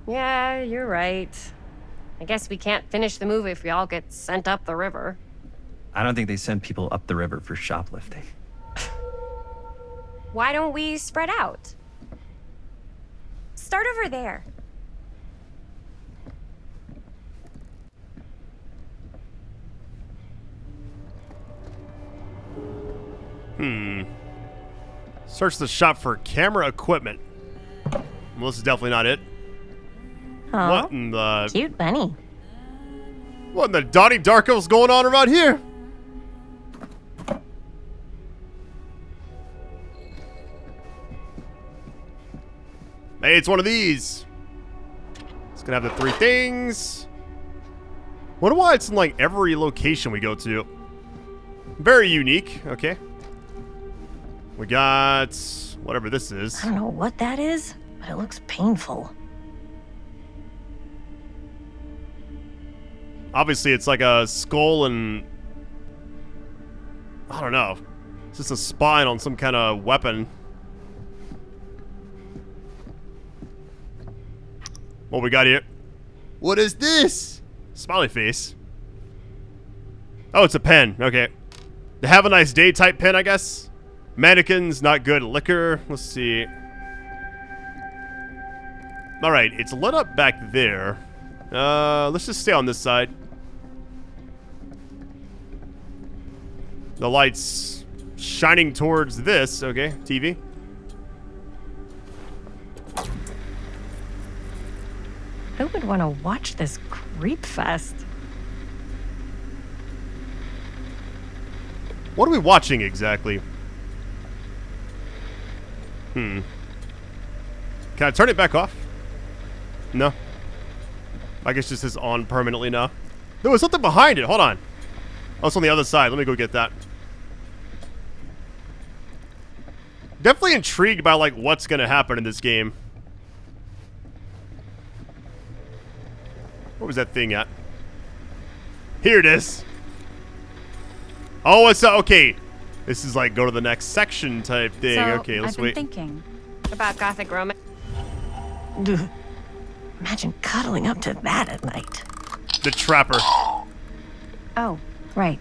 Yeah, you're right. I guess we can't finish the movie if we all get sent up the river. I don't think they send people up the river for shoplifting. Why don't we spread out? Start over there. Search the shop for camera equipment. Well, this is definitely not it. Aw, What in the... cute bunny. What in the Donnie Darko's going on around here? Hey, it's one of these. It's gonna have the 3 things. Wonder why it's in like every location we go to. Very unique. Okay. We got whatever this is. I don't know what that is, but it looks painful. Obviously, it's like a skull and... I don't know. It's just a spine on some kind of weapon. What we got here? What is this? Smiley face. Oh, it's a pen. Okay. The have a nice day type pen, I guess. Mannequins, not good. Liquor. Let's see. Alright, it's lit up back there. Let's just stay on this side. The light's shining towards this. Okay, TV. Who would want to watch this creep fest? What are we watching exactly? Can I turn it back off? No. I guess just is on permanently now. There was something behind it. Hold on. Oh, it's on the other side. Let me go get that. Definitely intrigued by like what's gonna happen in this game. What was that thing at? Here it is. Oh, it's okay. This is like go to the next section type thing. So, Okay, let's I've been wait. thinking about gothic romance. Imagine cuddling up to that at night. The Trapper. Oh, right.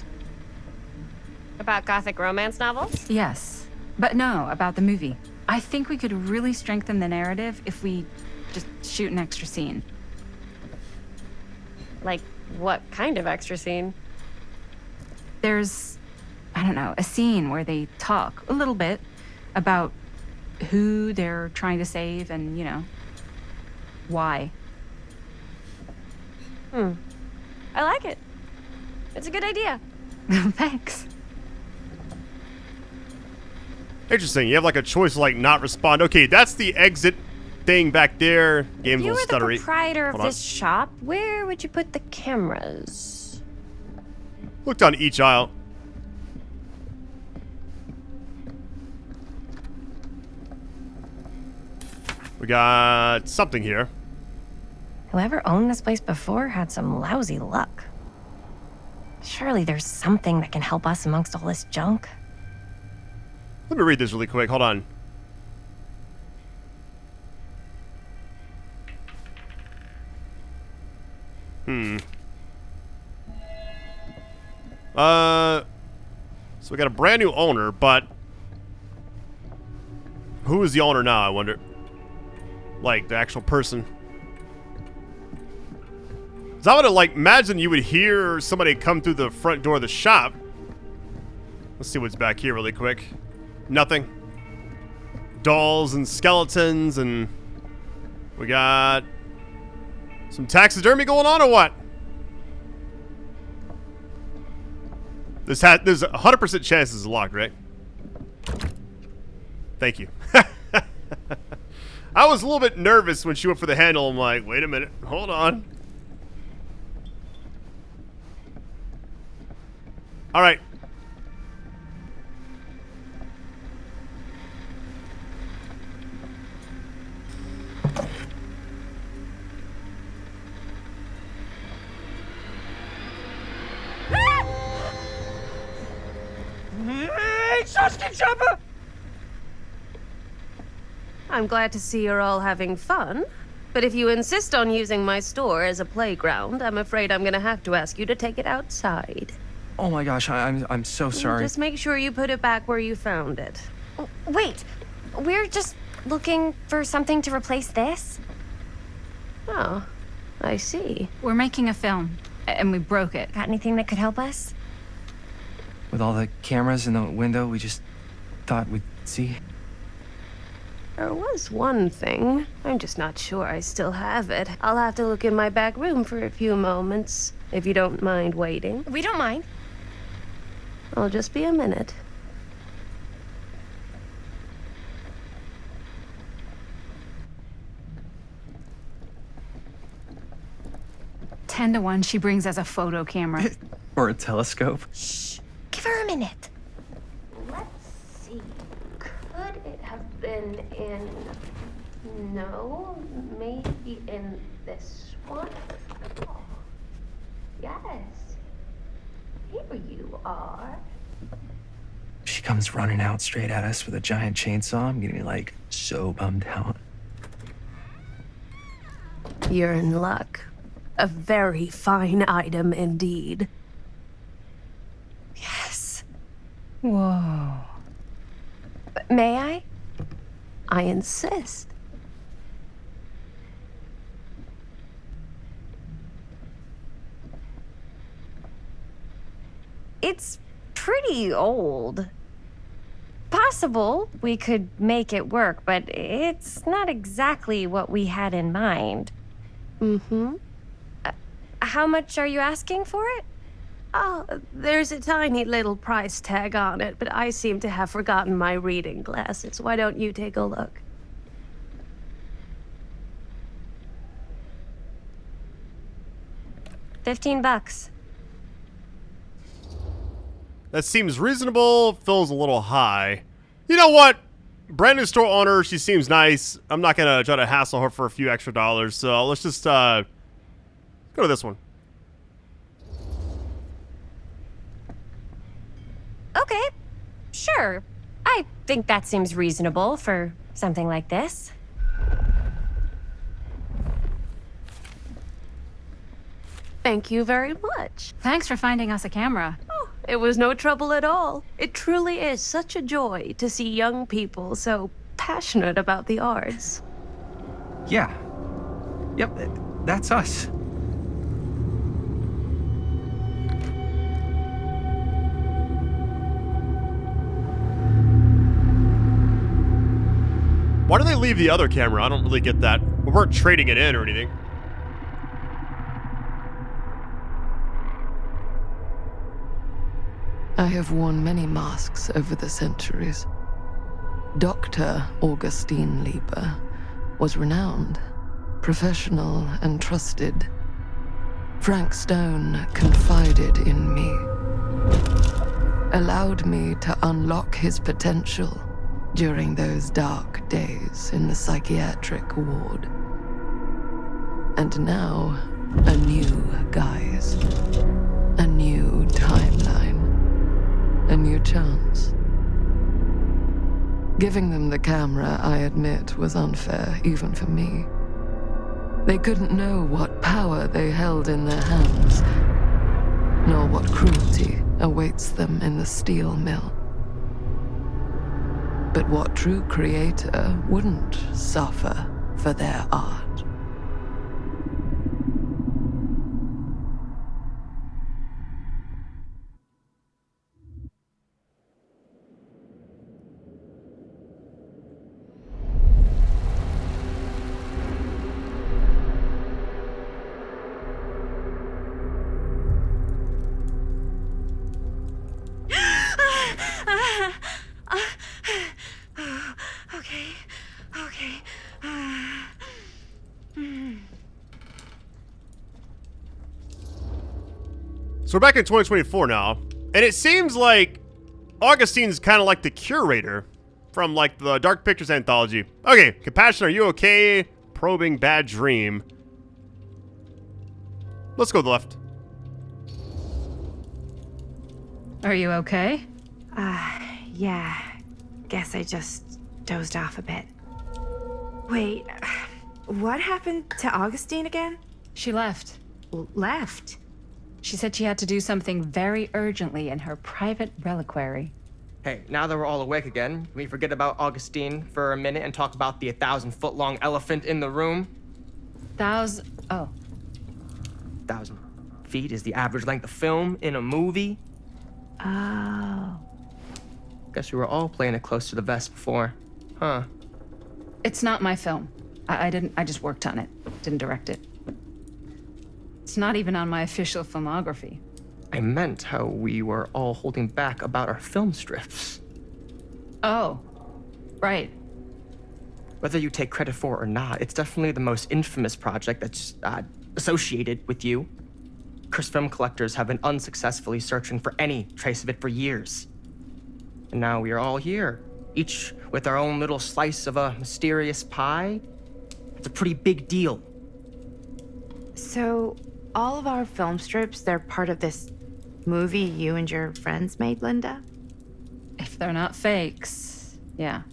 About gothic romance novels? Yes. But no, about the movie. I think we could really strengthen the narrative if we just shoot an extra scene. Like, what kind of extra scene? There's, I don't know, a scene where they talk a little bit about who they're trying to save and, you know, why. I like it. It's a good idea. Thanks. Interesting. You have like a choice to like not respond. Okay, that's the exit thing back there. Game's a If you little were the stuttery. proprietor of Hold on. this shop, where would you put the cameras? Look down each aisle. We got something here. Whoever owned this place before had some lousy luck. Surely there's something that can help us amongst all this junk. Let me read this really quick. Hold on. So we got a brand new owner, but who is the owner now, I wonder? Like, the actual person. So I would like imagine you would hear somebody come through the front door of the shop. Let's see what's back here really quick. Nothing. Dolls and skeletons, and we got Some taxidermy going on or what? There's a 100% chance this is locked, right? Thank you. I was a little bit nervous when she went for the handle. I'm like, wait a minute, hold on. All right. I'm glad to see you're all having fun. But if you insist on using my store as a playground, I'm afraid I'm gonna have to ask you to take it outside. Oh my gosh, I'm so sorry. Just make sure you put it back where you found it. Wait, we're just looking for something to replace this? Oh, I see. We're making a film, and we broke it. Got anything that could help us? With all the cameras in the window, we just thought we'd see. There was one thing. I'm just not sure I still have it. I'll have to look in my back room for a few moments, if you don't mind waiting. We don't mind. I'll just be a minute. Ten to 1, she brings us a photo camera. Or a telescope. Shh. Give her a minute. Let's see. Could it have been in... No, maybe in this one? Oh, yes. Here you are. She comes running out straight at us with a giant chainsaw. I'm getting like so bummed out. You're in luck. A very fine item indeed. Yes. Whoa. May I? I insist. It's pretty old. Possible we could make it work, but it's not exactly what we had in mind. Mm-hmm. How much are you asking for it? Oh, there's a tiny little price tag on it, but I seem to have forgotten my reading glasses. Why don't you take a look? $15. That seems reasonable. Feels a little high. You know what? Brand new store owner. She seems nice. I'm not gonna try to hassle her for a few extra dollars. So let's just go to this one. Okay, sure. I think that seems reasonable for something like this. Thank you very much. Thanks for finding us a camera. Oh, it was no trouble at all. It truly is such a joy to see young people so passionate about the arts. Yeah. Yep, that's us. Why do they leave the other camera? I don't really get that. We weren't trading it in or anything. I have worn many masks over the centuries. Dr. Augustine Lieber was renowned, professional, and trusted. Frank Stone confided in me, allowed me to unlock his potential during those dark days in the psychiatric ward. And now, a new guise, a new timeline, a new chance. Giving them the camera, I admit, was unfair, even for me. They couldn't know what power they held in their hands, nor what cruelty awaits them in the steel mill. But what true creator wouldn't suffer for their art? So we're back in 2024 now, and it seems like Augustine's kind of like the curator from like the Dark Pictures anthology. Okay, Compassion, are you okay? Probing bad dream. Let's go to the left. Are you okay? Yeah. Guess I just dozed off a bit. Wait, what happened to Augustine again? She left. Left? She said she had to do something very urgently in her private reliquary. Hey, now that we're all awake again, can we forget about Augustine for a minute and talk about the 1,000-foot-long elephant in the room? 1,000 feet is the average length of film in a movie. Oh. Guess we were all playing it close to the vest before, huh? It's not my film. I just worked on it. Didn't direct it. It's not even on my official filmography. I meant how we were all holding back about our film strips. Oh, right. Whether you take credit for it or not, it's definitely the most infamous project that's associated with you. Cursed film collectors have been unsuccessfully searching for any trace of it for years. And now we are all here, each with our own little slice of a mysterious pie. It's a pretty big deal. So, all of our film strips, they're part of this movie you and your friends made, Linda? If they're not fakes, yeah.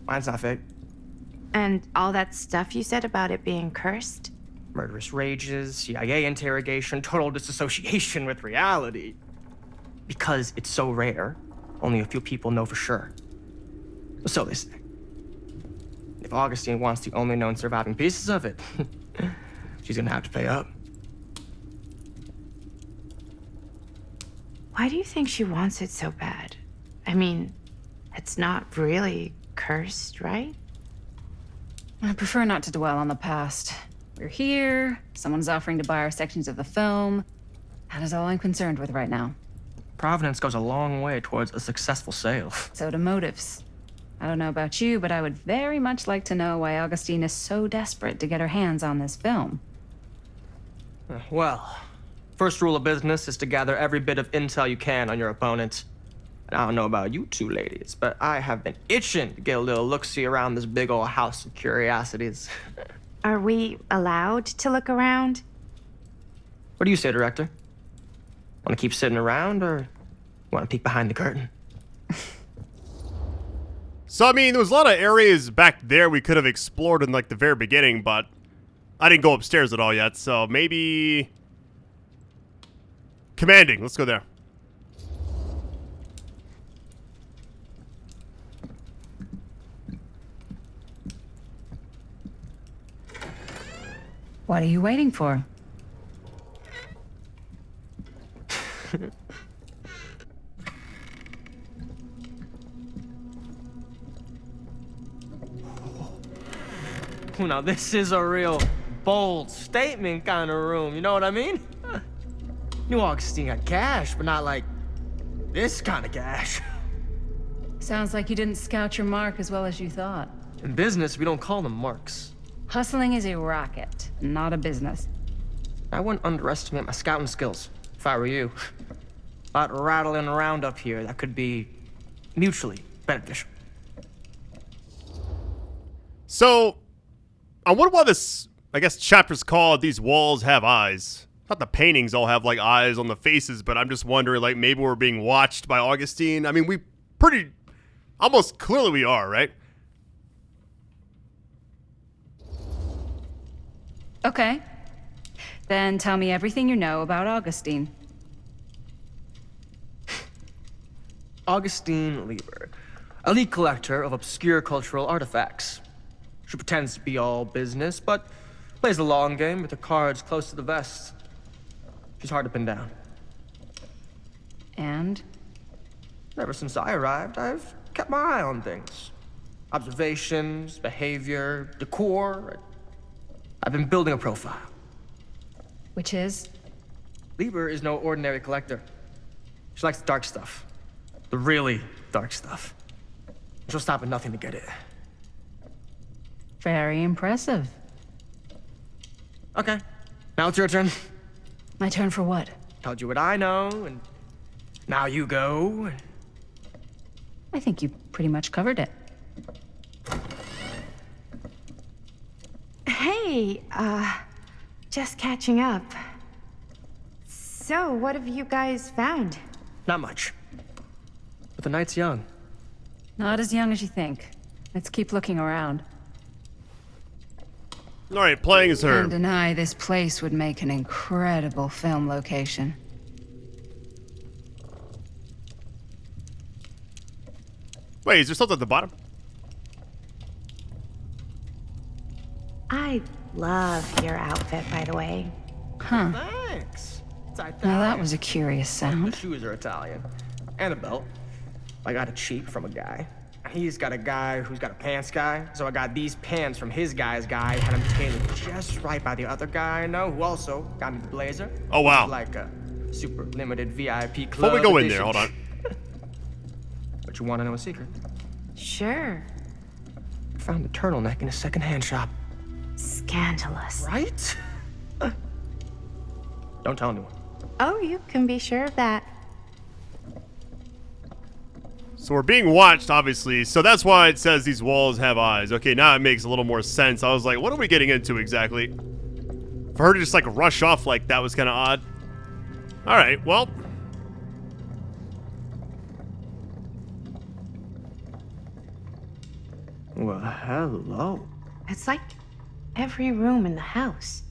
Mine's not fake. And all that stuff you said about it being cursed? Murderous rages, CIA interrogation, total disassociation with reality. Because it's so rare, only a few people know for sure. So they say. If Augustine wants the only known surviving pieces of it, she's gonna have to pay up. Why do you think she wants it so bad? I mean, it's not really cursed, right? I prefer not to dwell on the past. We're here, someone's offering to buy our sections of the film. That is all I'm concerned with right now. Providence goes a long way towards a successful sale. So do motives. I don't know about you, but I would very much like to know why Augustine is so desperate to get her hands on this film. Well, first rule of business is to gather every bit of intel you can on your opponent. And I don't know about you two ladies, but I have been itching to get a little look-see around this big old house of curiosities. Are we allowed to look around? What do you say, Director? Want to keep sitting around, or want to peek behind the curtain? So, I mean, there was a lot of areas back there we could have explored in, like, the very beginning, but I didn't go upstairs at all yet, so maybe... Commanding, let's go there. What are you waiting for? Now this is a real bold statement kind of room, you know what I mean? Knew Augustine got cash, but not like this kind of cash. Sounds like you didn't scout your mark as well as you thought. In business, we don't call them marks. Hustling is a racket, not a business. I wouldn't underestimate my scouting skills, if I were you. A lot rattling around up here that could be mutually beneficial. So, I wonder why this, I guess, chapter's called These Walls Have Eyes. Not the paintings all have, like, eyes on the faces, but I'm just wondering, like, maybe we're being watched by Augustine. I mean, we pretty, almost clearly we are, right? Okay. Then tell me everything you know about Augustine. Augustine Lieber, elite collector of obscure cultural artifacts. She pretends to be all business, but plays the long game with her cards close to the vest. She's hard to pin down. And? Ever since I arrived, I've kept my eye on things. Observations, behavior, decor. I've been building a profile. Which is? Lieber is no ordinary collector. She likes the dark stuff. The really dark stuff. She'll stop at nothing to get it. Very impressive. Okay, now it's your turn. My turn for what? told you what I know, and now you go. I think you pretty much covered it. Hey, just catching up. So, what have you guys found? Not much. But the night's young. Not as young as you think. Let's keep looking around. All right, playing as her. Can't deny this place would make an incredible film location. Wait, is there something at the bottom? I love your outfit, by the way. Huh. Thanks. It's Italian. Now that was a curious sound. The shoes are Italian. And a belt. I got it cheap from a guy. He's got a guy who's got a pants guy, so I got these pants from his guy's guy, and I'm tailored just right by the other guy I know, who also got me the blazer. Oh, wow. Like a super limited VIP club. Before we go in edition. there, hold on. But you want to know a secret? Sure. I found a turtleneck in a secondhand shop. Scandalous. Right? Don't tell anyone. Oh, you can be sure of that. So we're being watched, obviously. So that's why it says these walls have eyes. Okay, now it makes a little more sense. I was like, what are we getting into exactly? For her to just like rush off like that was kind of odd. All right, well. Well, hello. It's like every room in the house.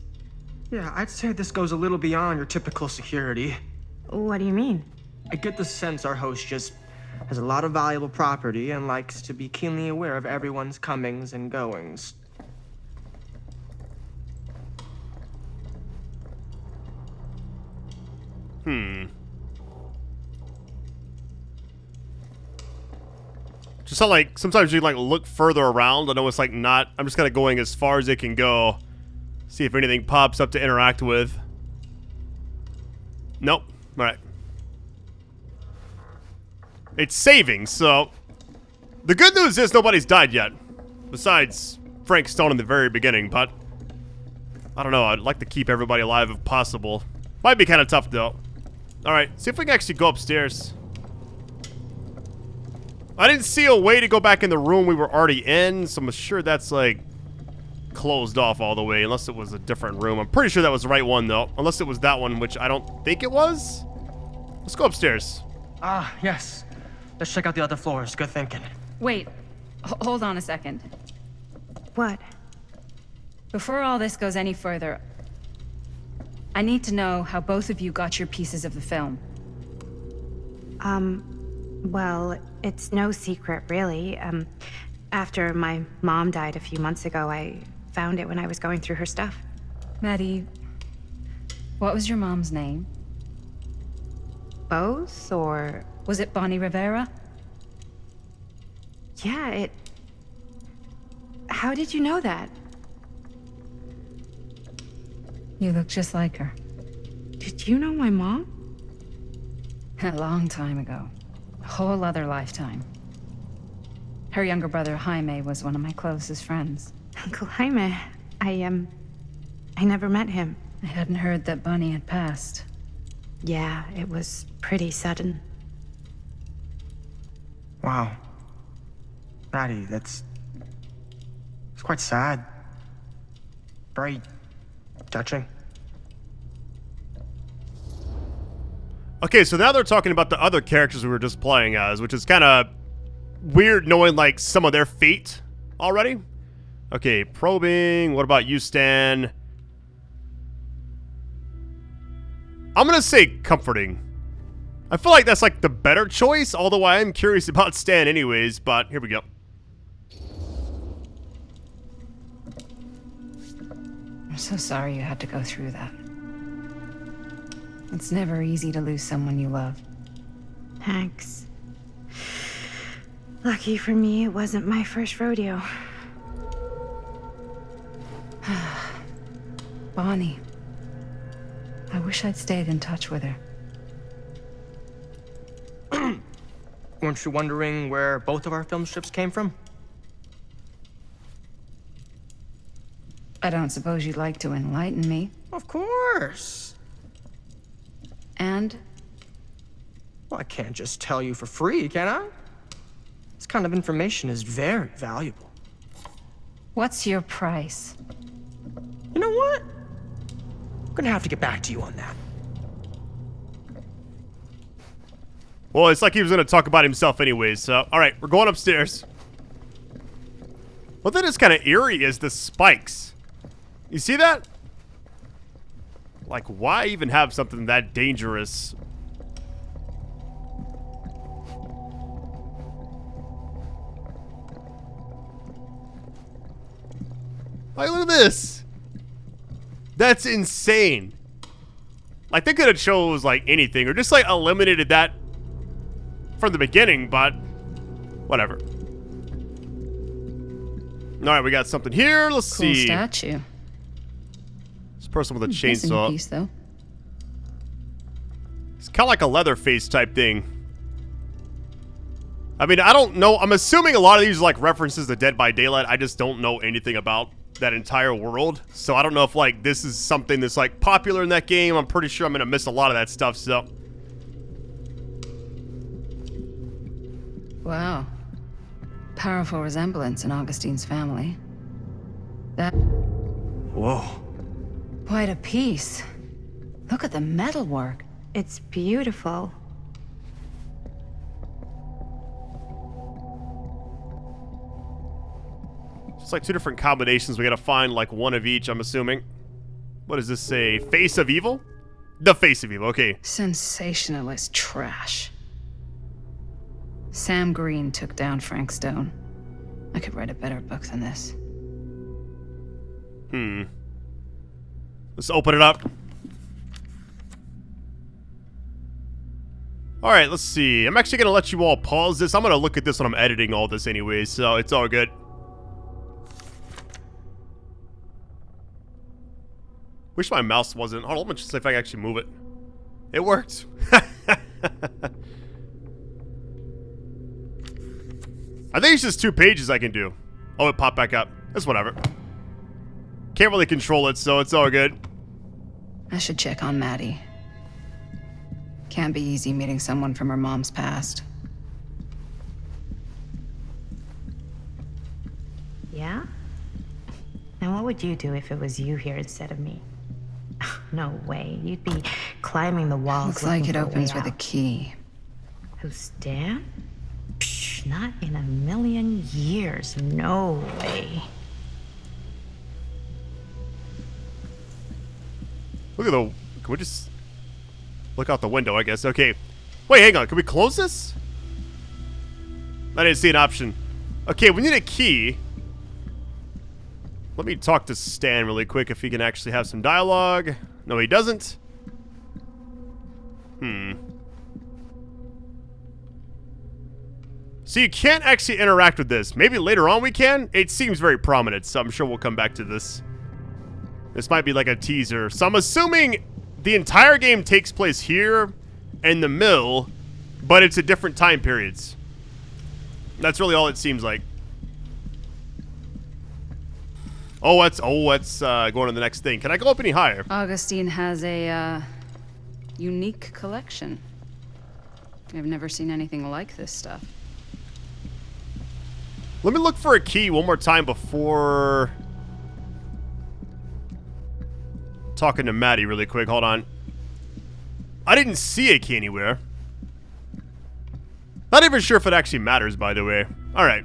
Yeah, I'd say this goes a little beyond your typical security. What do you mean? I get the sense our host just has a lot of valuable property and likes to be keenly aware of everyone's comings and goings. Just not like, sometimes you like look further around. I know it's like not, I'm just kind of going as far as it can go. See if anything pops up to interact with. Nope. All right. It's saving, so the good news is nobody's died yet. Besides Frank Stone in the very beginning, but I don't know. I'd like to keep everybody alive if possible. Might be kind of tough, though. All right, see if we can actually go upstairs. I didn't see a way to go back in the room we were already in, so I'm sure that's, like, closed off all the way, unless it was a different room. I'm pretty sure that was the right one, though. Unless it was that one, which I don't think it was. Let's go upstairs. Ah, yes. Let's check out the other floors. Good thinking. Wait, hold on a second. What? Before all this goes any further, I need to know how both of you got your pieces of the film. Well, it's no secret, really. After my mom died a few months ago, I found it when I was going through her stuff. Maddie, what was your mom's name? Both, or... Was it Bonnie Rivera? Yeah, How did you know that? You look just like her. Did you know my mom? A long time ago. A whole other lifetime. Her younger brother, Jaime, was one of my closest friends. Uncle Jaime, I never met him. I hadn't heard that Bonnie had passed. Yeah, it was pretty sudden. Wow. Maddie, it's quite sad. Very touching. Okay, so now they're talking about the other characters we were just playing as, which is kind of weird knowing, like, some of their fate already. Okay, probing. What about you, Stan? I'm going to say comforting. I feel like that's, like, the better choice, although I am curious about Stan anyways, but here we go. I'm so sorry you had to go through that. It's never easy to lose someone you love. Thanks. Lucky for me, it wasn't my first rodeo. Bonnie. I wish I'd stayed in touch with her. Weren't you wondering where both of our film strips came from? I don't suppose you'd like to enlighten me. Of course. And? Well, I can't just tell you for free, can I? This kind of information is very valuable. What's your price? You know what? I'm gonna have to get back to you on that. Well, it's like he was going to talk about himself anyways, so... Alright, we're going upstairs. What that is kind of eerie is the spikes. You see that? Like, why even have something that dangerous? Like, look at this. That's insane. Like, they could have chose, like, anything, or just, like, eliminated that from the beginning, but whatever. Alright, we got something here. Let's Cool see. statue. This person with a Missing chainsaw. piece, though. It's kind of like a Leatherface type thing. I mean, I don't know. I'm assuming a lot of these are like references to Dead by Daylight. I just don't know anything about that entire world. So I don't know if like this is something that's like popular in that game. I'm pretty sure I'm going to miss a lot of that stuff, so. Wow. Powerful resemblance in Augustine's family. That... Whoa. Quite a piece. Look at the metalwork. It's beautiful. It's like two different combinations. We gotta find like one of each, I'm assuming. What does this say? Face of Evil? The Face of Evil, okay. Sensationalist trash. Sam Green took down Frank Stone. I could write a better book than this. Let's open it up. Alright, let's see. I'm actually gonna let you all pause this. I'm gonna look at this when I'm editing all this anyways, so it's all good. Wish my mouse wasn't. Hold on, let me just see if I can actually move it. It worked. I think it's just 2 pages I can do. Oh, it popped back up. That's whatever. Can't really control it, so it's all good. I should check on Maddie. Can't be easy meeting someone from her mom's past. Yeah? And what would you do if it was you here instead of me? No way. You'd be climbing the walls. Looks like it looking for a opens way with a out. key. Who's Dan? Psh, not in a million years. No way. Look at the... Can we just... Look out the window, I guess. Okay. Wait, hang on. Can we close this? I didn't see an option. Okay, we need a key. Let me talk to Stan really quick if he can actually have some dialogue. No, he doesn't. So you can't actually interact with this. Maybe later on we can. It seems very prominent, so I'm sure we'll come back to this. This might be like a teaser. So I'm assuming the entire game takes place here in the mill, but it's at different time periods. That's really all it seems like. Oh, that's going to the next thing. Can I go up any higher? Augustine has a, unique collection. I've never seen anything like this stuff. Let me look for a key one more time before talking to Maddie really quick. Hold on. I didn't see a key anywhere. Not even sure if it actually matters, by the way. All right.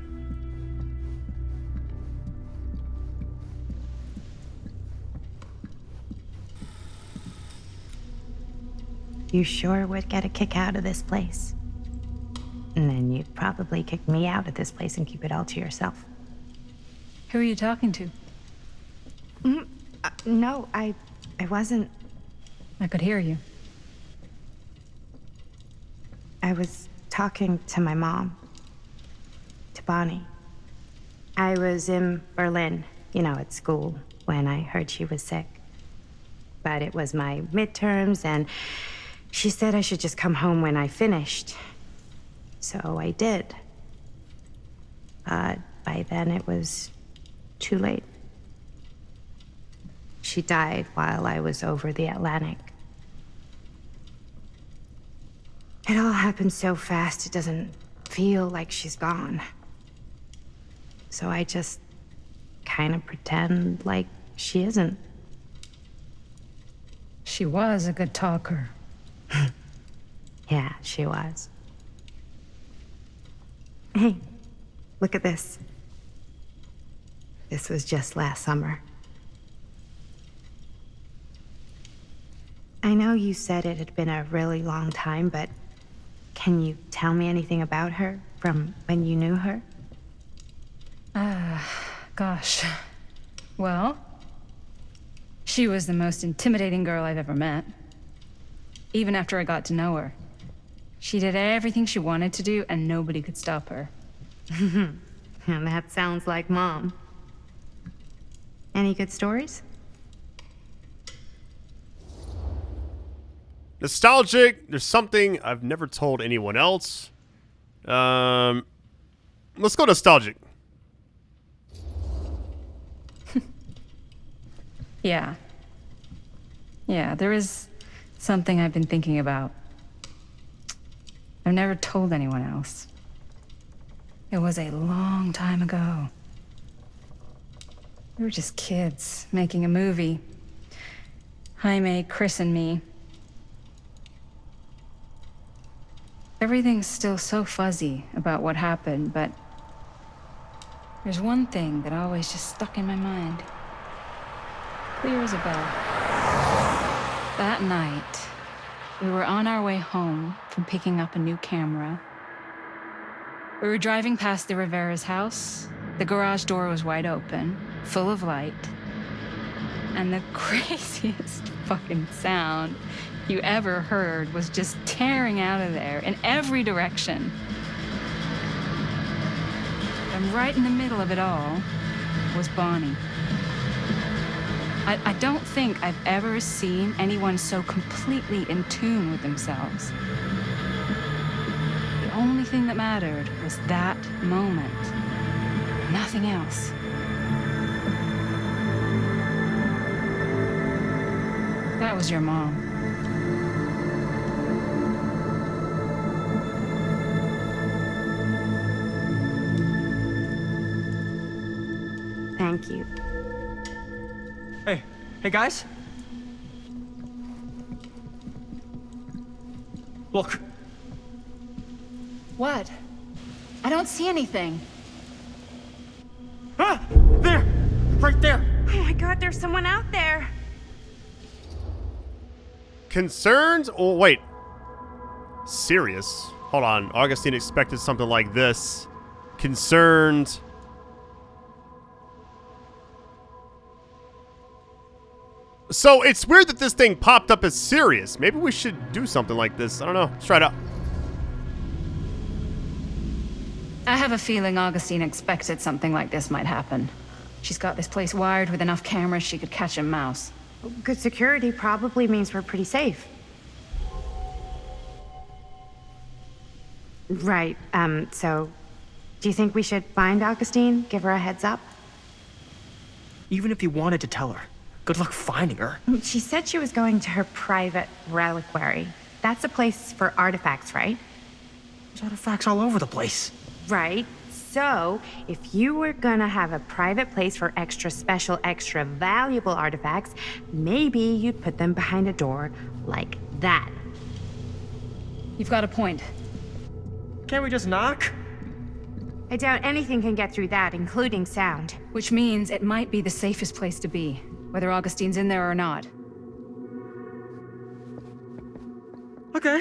You sure would get a kick out of this place. And then you'd probably kick me out of this place and keep it all to yourself. Who are you talking to? No, I wasn't. I could hear you. I was talking to my mom. To Bonnie. I was in Berlin, at school, when I heard she was sick. But it was my midterms, and she said I should just come home when I finished. So I did. But by then it was too late. She died while I was over the Atlantic. It all happened so fast, it doesn't feel like she's gone. So I just kind of pretend like she isn't. She was a good talker. Yeah, she was. Hey, look at this. This was just last summer. I know you said it had been a really long time, but can you tell me anything about her from when you knew her? Gosh. Well, she was the most intimidating girl I've ever met. Even after I got to know her. She did everything she wanted to do, and nobody could stop her. And that sounds like Mom. Any good stories? Nostalgic. There's something I've never told anyone else. Let's go nostalgic. Yeah. Yeah, there is something I've been thinking about. I've never told anyone else. It was a long time ago. We were just kids, making a movie. Jaime, Chris, and me. Everything's still so fuzzy about what happened, but there's one thing that always just stuck in my mind. Clear as a bell. That night, we were on our way home from picking up a new camera. We were driving past the Rivera's house. The garage door was wide open, full of light. And the craziest fucking sound you ever heard was just tearing out of there in every direction. And right in the middle of it all was Bonnie. I don't think I've ever seen anyone so completely in tune with themselves. The only thing that mattered was that moment. Nothing else. That was your mom. Thank you. Hey guys. Look. What? I don't see anything. Ah! There! Right there! Oh my God, there's someone out there. Concerned? Oh, wait. Serious? Hold on. Augustine expected something like this. Concerned. So it's weird that this thing popped up as serious. Maybe we should do something like this. I don't know. Let's try it out. I have a feeling Augustine expected something like this might happen. She's got this place wired with enough cameras she could catch a mouse. Good security probably means we're pretty safe. Right, so do you think we should find Augustine? Give her a heads up? Even if you wanted to tell her, good luck finding her. She said she was going to her private reliquary. That's a place for artifacts, right? There's artifacts all over the place. Right. So, if you were gonna have a private place for extra special, extra valuable artifacts, maybe you'd put them behind a door like that. You've got a point. Can't we just knock? I doubt anything can get through that, including sound. Which means it might be the safest place to be, whether Augustine's in there or not. Okay.